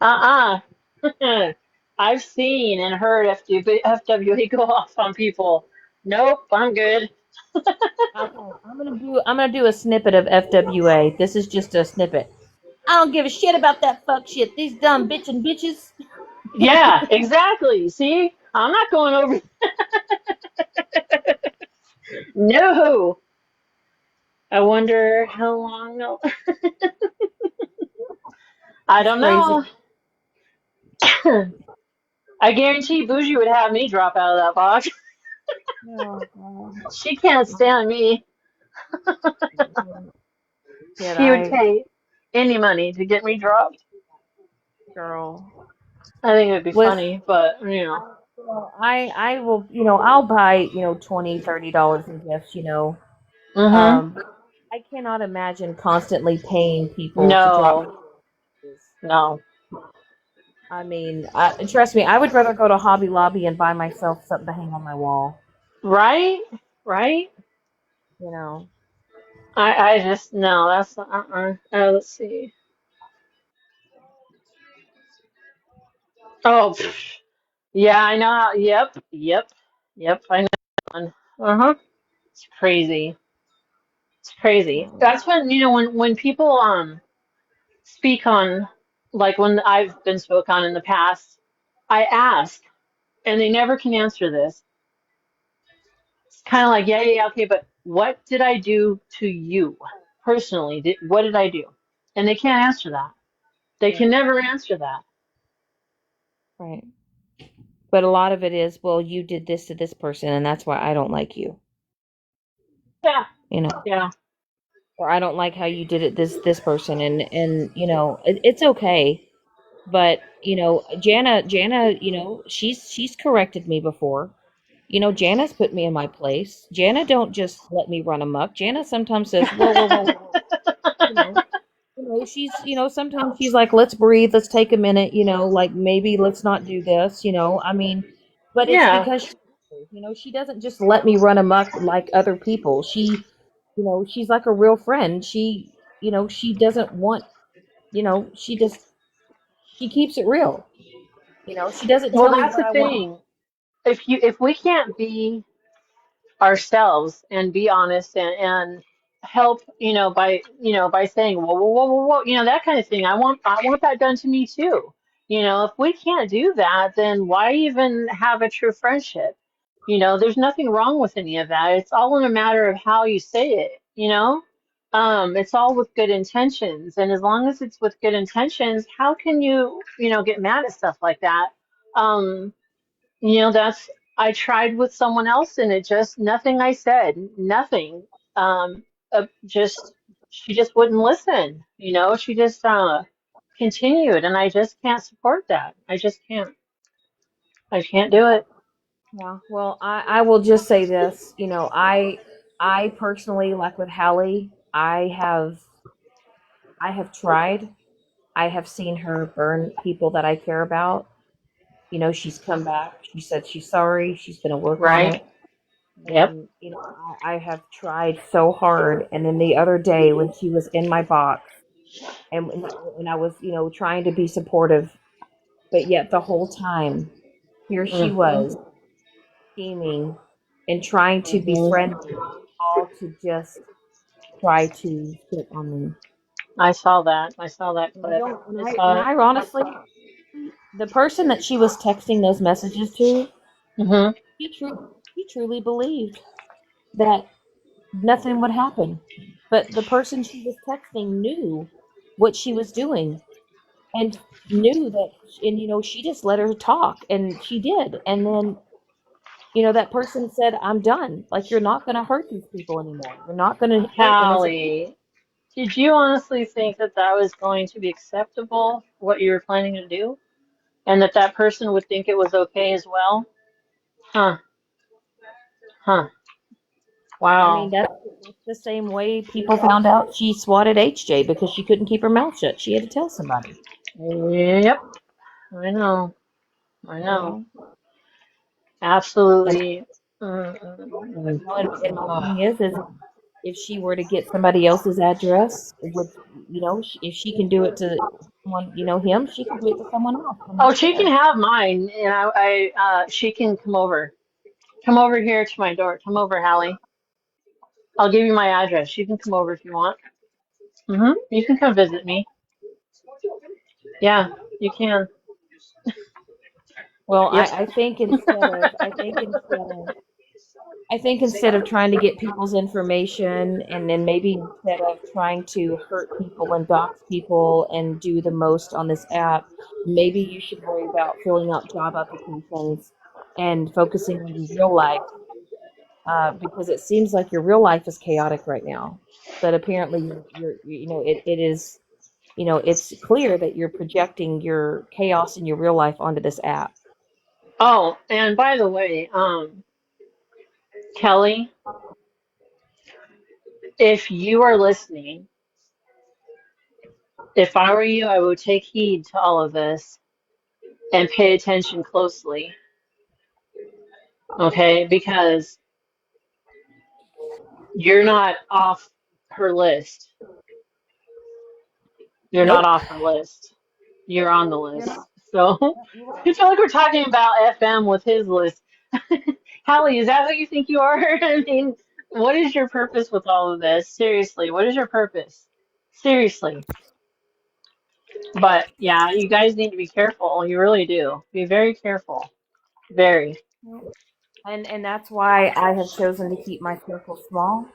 Speaker 2: Uh-uh. I've seen and heard FWA go off on people. Nope, I'm good.
Speaker 4: Okay, I'm gonna do a snippet of FWA. This is just a snippet. I don't give a shit about that fuck shit. These dumb bitches.
Speaker 2: Yeah, exactly. See? I'm not going over. No. I wonder how long they'll. I
Speaker 4: It's
Speaker 2: don't
Speaker 4: crazy.
Speaker 2: know. I guarantee Bougie would have me drop out of that box.
Speaker 4: Oh God.
Speaker 2: She can't stand me.
Speaker 4: Did
Speaker 2: She would
Speaker 4: I,
Speaker 2: pay any money to get me dropped.
Speaker 4: girl?
Speaker 2: I think it would be
Speaker 4: With
Speaker 2: funny, but.
Speaker 4: I will, I'll buy, $20, $30 in gifts.
Speaker 2: Mm-hmm.
Speaker 4: Um, I cannot imagine constantly paying people to drop me.
Speaker 2: No, no.
Speaker 4: I mean, trust me, I would rather go to Hobby Lobby and buy myself something to hang on my wall.
Speaker 2: Right? Right?
Speaker 4: You know,
Speaker 2: I just, no, that's, let's see. Oh, pff, yeah, I know. Yep, I know that one. Uh-huh. It's crazy. It's crazy. That's when people, speak on, like when I've been spoke on in the past, I ask, and they never can answer this. It's kind of like, yeah, okay, but what did I do to you personally? What did I do? And they can't answer that. They can never answer that.
Speaker 4: right? But a lot of it is, well, you did this to this person, and that's why I don't like you.
Speaker 2: Yeah,
Speaker 4: You know,
Speaker 2: yeah.
Speaker 4: or I don't like how you did it this person, and it's okay. But Jana, she's corrected me before. Jana's put me in my place. Jana don't just let me run amok. Jana sometimes says, "Whoa, whoa, whoa, whoa, whoa." You know, sometimes she's like, "Let's breathe. Let's take a minute." Like maybe let's not do this. I mean, but it's
Speaker 2: Yeah.
Speaker 4: because she doesn't just let me run amok like other people. She's like a real friend. She doesn't want. She keeps it real. She doesn't
Speaker 2: Well,
Speaker 4: tell me
Speaker 2: that's
Speaker 4: what
Speaker 2: the
Speaker 4: I want.
Speaker 2: thing. If we can't be ourselves and be honest and help, by saying, whoa, whoa, whoa, whoa, whoa, that kind of thing. I want that done to me too. If we can't do that, then why even have a true friendship? There's nothing wrong with any of that. It's all in a matter of how you say it. It's all with good intentions. And as long as it's with good intentions, how can you get mad at stuff like that? Um, that's I tried with someone else and it just nothing I said, nothing. Just she just wouldn't listen. She just continued, and I just can't support that. I just can't. I can't do it.
Speaker 4: Yeah. Well, I will just say this. I personally, like with Hallie, I have tried. I have seen her burn people that I care about. She's come back. She said she's sorry. She's going to work on
Speaker 2: Right?
Speaker 4: it.
Speaker 2: Yep.
Speaker 4: And I have tried so hard. And then the other day when she was in my box, and when I was trying to be supportive, but yet the whole time here she
Speaker 2: Hmm.
Speaker 4: was scheming and trying to
Speaker 2: Hmm.
Speaker 4: befriend me, all to just try to sit on me.
Speaker 2: I saw that. I saw that
Speaker 4: And I
Speaker 2: clip.
Speaker 4: don't, and
Speaker 2: I
Speaker 4: I,
Speaker 2: saw
Speaker 4: and
Speaker 2: it.
Speaker 4: I honestly, the person that she was texting those messages to,
Speaker 2: Hmm.
Speaker 4: he truly believed that nothing would happen. But the person she was texting knew what she was doing and knew that, and she just let her talk, and she did. And then, that person said, "I'm done. Like, you're not going to hurt these people anymore. You're not going to hurt innocent people."
Speaker 2: Hallie, did you honestly think that that was going to be acceptable, what you were planning to do, and that that person would think it was okay as well? Huh? Huh?
Speaker 4: I mean,
Speaker 2: Wow.
Speaker 4: that's the same way people found out she swatted HJ because she couldn't keep her mouth shut. She had to tell somebody.
Speaker 2: Yep. I know. I
Speaker 4: You
Speaker 2: know.
Speaker 4: know, and
Speaker 2: Absolutely. Mm.
Speaker 4: and my
Speaker 2: Oh.
Speaker 4: thing is if she were to get somebody else's address, would if she can do it to someone, him, she can do it to someone else. I'm
Speaker 2: Oh,
Speaker 4: not
Speaker 2: she can
Speaker 4: there.
Speaker 2: have mine, and she can come over. Come over here to my door. Come over, Hallie. I'll give you my address. You can come over if you want. You can come visit me. Yeah, you can.
Speaker 4: Well,
Speaker 2: Yep.
Speaker 4: I think instead of trying to get people's information, and then maybe instead of trying to hurt people and dox people and do the most on this app, maybe you should worry about filling out job applications and focusing on your real life, because it seems like your real life is chaotic right now. But apparently, it is, it's clear that you're projecting your chaos in your real life onto this app.
Speaker 2: Oh, and by the way, Kelly, if you are listening, if I were you, I would take heed to all of this and pay attention closely, okay? Because you're not off her list. You're not
Speaker 4: Nope.
Speaker 2: off her list. You're on the
Speaker 4: You're
Speaker 2: list.
Speaker 4: not.
Speaker 2: So
Speaker 4: Yep, you're
Speaker 2: I
Speaker 4: right.
Speaker 2: feel like we're talking about FM with his list. Hallie, is that what you think you are? I mean, what is your purpose with all of this? Seriously, what is your purpose? Seriously. But yeah, you guys need to be careful. You really do. Be very careful. Very.
Speaker 4: And that's why I have chosen to keep my circle small.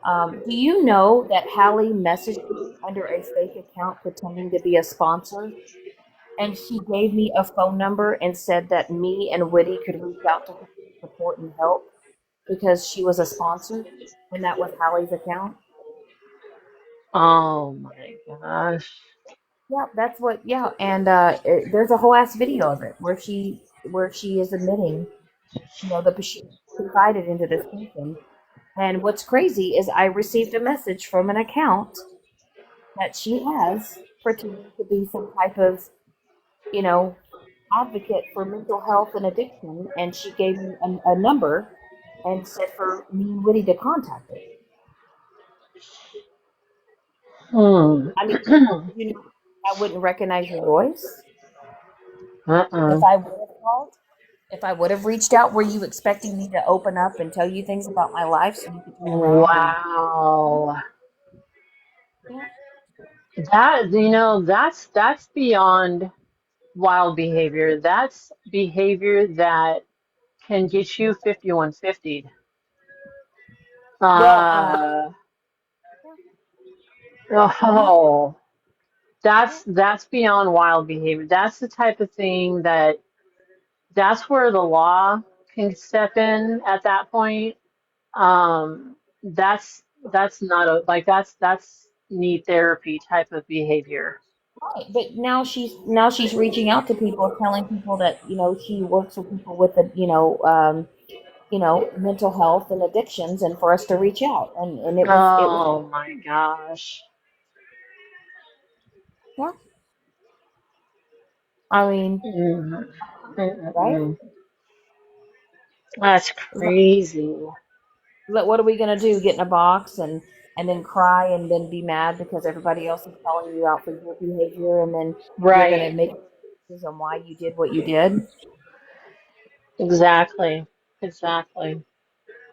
Speaker 4: Do you know that Hallie messaged me under a fake account pretending to be a sponsor? And she gave me a phone number and said that me and Whitty could reach out to her for support and help because she was a sponsor when that was Hallie's account.
Speaker 2: Oh my gosh.
Speaker 4: Yeah, that's what. Yeah, and there's a whole ass video of it where she is admitting, that she confided into this person. And what's crazy is I received a message from an account that she has pretending to be some type of, you know, advocate for mental health and addiction, and she gave me a number and said for me and Whitty to contact her.
Speaker 2: Hmm.
Speaker 4: I mean, I wouldn't recognize your voice
Speaker 2: Uh-uh.
Speaker 4: if I would have called. If I would have reached out, were you expecting me to open up and tell you things about my life so you could turn around and
Speaker 2: Wow.
Speaker 4: yeah,
Speaker 2: That's beyond. wild behavior. That's behavior that can get you 5150'd.
Speaker 4: Well, yeah, mhm,
Speaker 2: Oh,
Speaker 4: yeah,
Speaker 2: that's beyond wild behavior. That's the type of thing that's where the law can step in at that point. That's not a like that's need therapy type of behavior.
Speaker 4: right. But now she's reaching out to people, telling people that she works with people with the mental health and addictions, and for us to reach out, and it was
Speaker 2: Oh my gosh.
Speaker 4: yeah. I mean,
Speaker 2: Mm,
Speaker 4: right?
Speaker 2: mm-mm. That's
Speaker 4: But
Speaker 2: crazy.
Speaker 4: what are we gonna do? Get in a box and then cry and then be mad because everybody else is calling you out for your behavior, and then you're gonna
Speaker 2: Right.
Speaker 4: make decisions on why you did what you did?
Speaker 2: Exactly. Exactly.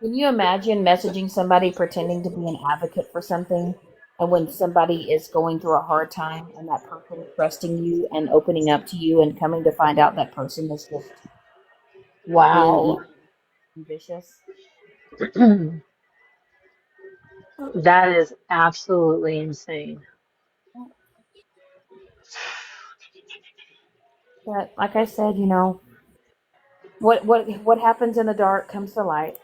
Speaker 4: Can you imagine messaging somebody pretending to be an advocate for something, and when somebody is going through a hard time and that person trusting you and opening up to you and coming to find out that person is just being
Speaker 2: Wow.
Speaker 4: evil and vicious?
Speaker 2: That is absolutely insane.
Speaker 4: But like I said, what happens in the dark comes to light.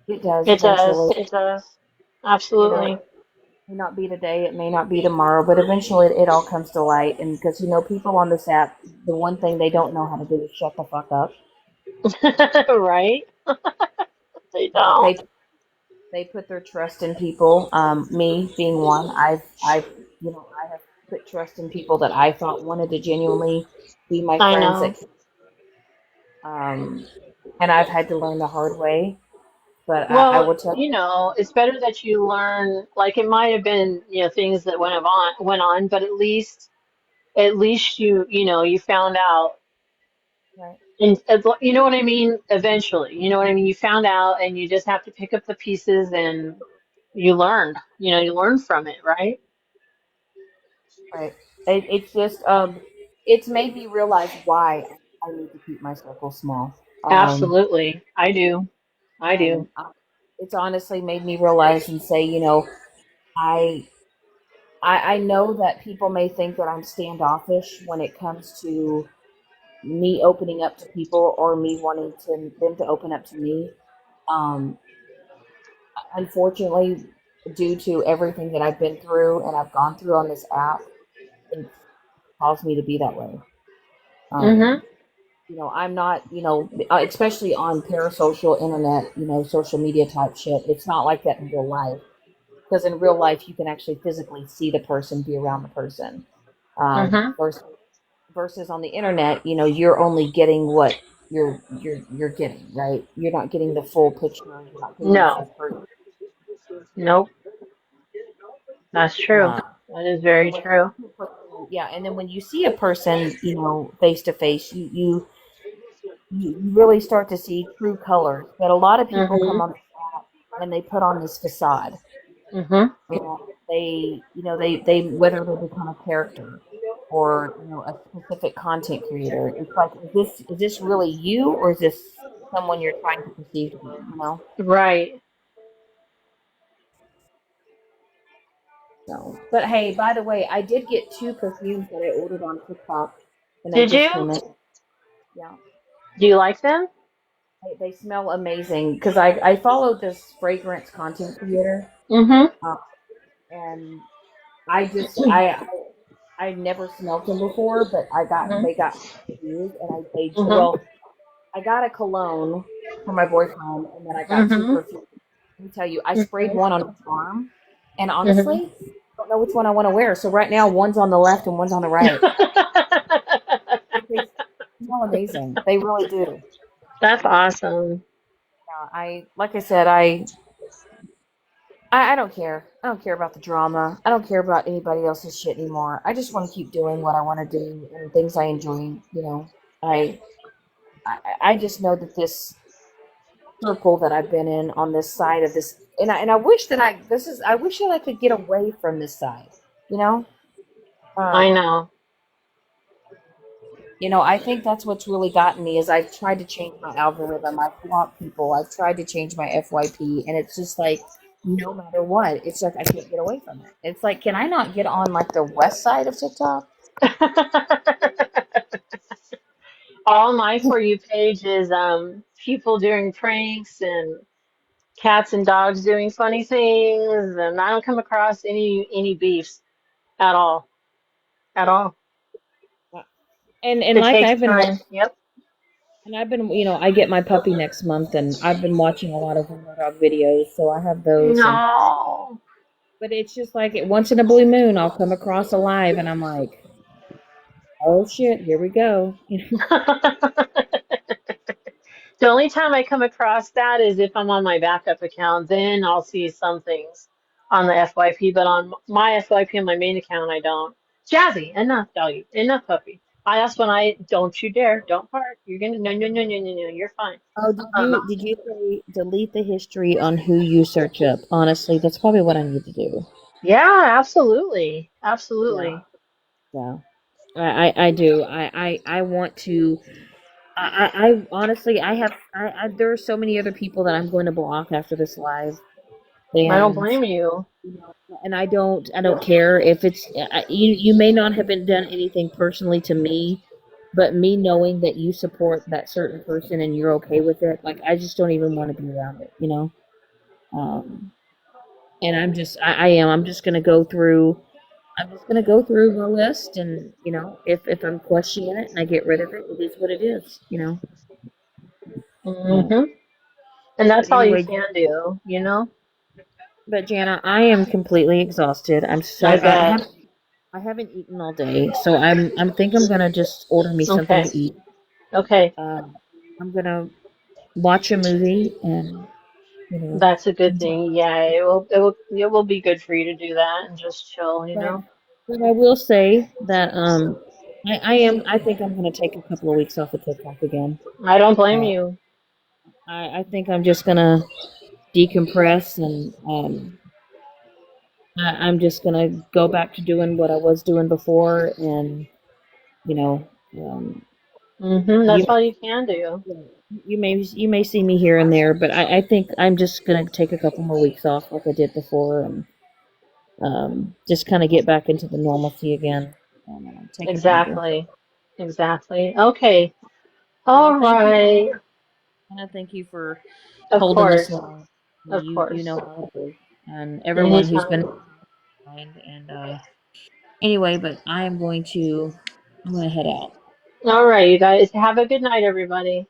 Speaker 4: It does
Speaker 2: It does.
Speaker 4: eventually.
Speaker 2: It does.
Speaker 4: You know,
Speaker 2: Absolutely.
Speaker 4: it may not be today, it may not be tomorrow, but eventually it all comes to light. And because people on this app, the one thing they don't know how to do is shut the fuck up.
Speaker 2: Right? They
Speaker 4: You know,
Speaker 2: don't.
Speaker 4: they put their trust in people. Me being one, I have put trust in people that I thought wanted to genuinely be my
Speaker 2: I
Speaker 4: friends.
Speaker 2: know.
Speaker 4: Um, and I've had to learn the hard way. But I
Speaker 2: Well,
Speaker 4: will tell
Speaker 2: it's better that you learn, like it might have been, things that went on, but at least you found out.
Speaker 4: you, right,
Speaker 2: And you know what I mean? Eventually, you know what I mean? You found out and you just have to pick up the pieces and you learned. You learn from it, right?
Speaker 4: right. It's just it's made me realize why I need to keep my circle small.
Speaker 2: Absolutely. I do. I do.
Speaker 4: And it's honestly made me realize and say, I I know that people may think that I'm standoffish when it comes to me opening up to people or me wanting them to open up to me. Um, Unfortunately, due to everything that I've been through and I've gone through on this app, it's caused me to be that way.
Speaker 2: Mm-hmm.
Speaker 4: Um, I'm not, especially on parasocial internet, social media type shit. It's not like that in real life, because in real life you can actually physically see the person, be around the person.
Speaker 2: Mm-hmm.
Speaker 4: Versus on the internet, you're only getting what you're getting, right? You're not getting the full picture. You're not getting the
Speaker 2: No.
Speaker 4: full person.
Speaker 2: Nope. That's true.
Speaker 4: Uh,
Speaker 2: That is very
Speaker 4: and when
Speaker 2: true.
Speaker 4: yeah, and then when you see a person, face to face, you really start to see true colors. But a lot of people come
Speaker 2: Mm-hmm.
Speaker 4: on and they put on this facade.
Speaker 2: Mm-hmm.
Speaker 4: They whether they become a character or a specific content creator. It's like, is this really you, or is this someone you're trying to perceive to be?
Speaker 2: Right.
Speaker 4: So, but hey, by the way, I did get two perfumes that I ordered on TikTok, and they
Speaker 2: Did
Speaker 4: just
Speaker 2: you?
Speaker 4: came in. Yeah,
Speaker 2: Do you like them?
Speaker 4: they smell amazing because I followed this fragrance content creator,
Speaker 2: Mm-hmm.
Speaker 4: uh, and I just I never smelled them before, but they got reviews, and
Speaker 2: Mm-hmm.
Speaker 4: I got a cologne for my boyfriend, and then I got two
Speaker 2: Mm-hmm.
Speaker 4: perfumes. Let me tell you, I sprayed
Speaker 2: Mm-hmm.
Speaker 4: one on each arm, and
Speaker 2: Mm-hmm.
Speaker 4: honestly, I don't know which one I want to wear. So right now, one's on the left and one's on the right. They smell amazing. They really do.
Speaker 2: That's awesome.
Speaker 4: I like I said, I don't care. I don't care about the drama. I don't care about anybody else's shit anymore. I just want to keep doing what I want to do and things I enjoy. I I just know that this circle that I've been in on this side of this, and I wish that I wish that I could get away from this side. You know,
Speaker 2: I
Speaker 4: um,
Speaker 2: know.
Speaker 4: I think that's what's really gotten me is I've tried to change my algorithm. I've blocked people. I've tried to change my FYP, and it's just like no matter what, it's like I can't get away from it. It's like, can I not get on like the west side of TikTok?
Speaker 2: All my For You page is people doing pranks and cats and dogs doing funny things, and I don't come across any beefs at all, at all.
Speaker 4: And
Speaker 2: It
Speaker 4: like
Speaker 2: takes
Speaker 4: I've been
Speaker 2: time. Yep.
Speaker 4: and I've been I get my puppy next month, and I've been watching a lot of Wiener Dog videos, so I have those. And
Speaker 2: No.
Speaker 4: but it's just like once in a blue moon, I'll come across a live, and I'm like, oh shit, here we go.
Speaker 2: The only time I come across that is if I'm on my backup account. Then I'll see some things on the FYP, but on my FYP on my main account, I don't. Jazzy, enough, doggy, enough, puppy. That's when I don't you dare, don't bark. You're gonna no no no no no no. You're fine.
Speaker 4: Oh, did
Speaker 2: Um,
Speaker 4: you did you say delete the history on who you search up? Honestly, that's probably what I need to do.
Speaker 2: yeah, absolutely,
Speaker 4: Yeah,
Speaker 2: absolutely.
Speaker 4: yeah. I do. I want to. I honestly I have there are so many other people that I'm going to block after this live,
Speaker 2: I don't
Speaker 4: and
Speaker 2: blame you.
Speaker 4: and I don't care if it's you may not have been done anything personally to me, but me knowing that you support that certain person and you're okay with it, like I just don't even want to be around it. Um, and I'm just gonna go through. I'm just gonna go through the list, and if I'm questioning it and I get rid of it, it is what it is. But
Speaker 2: Hmm. And
Speaker 4: but
Speaker 2: that's all you
Speaker 4: anyway,
Speaker 2: can do.
Speaker 4: but Jana, I am completely exhausted.
Speaker 2: I
Speaker 4: I
Speaker 2: bet.
Speaker 4: haven't eaten all day, so I'm gonna just order me something
Speaker 2: Okay.
Speaker 4: to eat.
Speaker 2: Okay.
Speaker 4: Um, I'm gonna watch a movie and you know,
Speaker 2: That's a good
Speaker 4: enjoy.
Speaker 2: thing. Yeah, it will be good for you to do that and just chill.
Speaker 4: But but I will say that I think I'm gonna take a couple of weeks off of TikTok again.
Speaker 2: I don't blame
Speaker 4: Uh,
Speaker 2: you.
Speaker 4: I think I'm just gonna decompress and I'm just gonna go back to doing what I was doing before, and you know,
Speaker 2: That's
Speaker 4: you
Speaker 2: all you can do.
Speaker 4: you may see me here and there, but I think I'm just gonna take a couple more weeks off like I did before, and just kind of get back into the normalcy again and take it easy.
Speaker 2: Exactly. Exactly. Okay.
Speaker 4: Well,
Speaker 2: All
Speaker 4: thank you.
Speaker 2: right.
Speaker 4: Thank you for
Speaker 2: Of
Speaker 4: holding this
Speaker 2: course.
Speaker 4: long.
Speaker 2: Of
Speaker 4: You know
Speaker 2: course.
Speaker 4: how it is, and everyone who's been
Speaker 2: Anytime.
Speaker 4: kind. And anyway, but I'm going to head out.
Speaker 2: All right, you guys. Have a good night, everybody.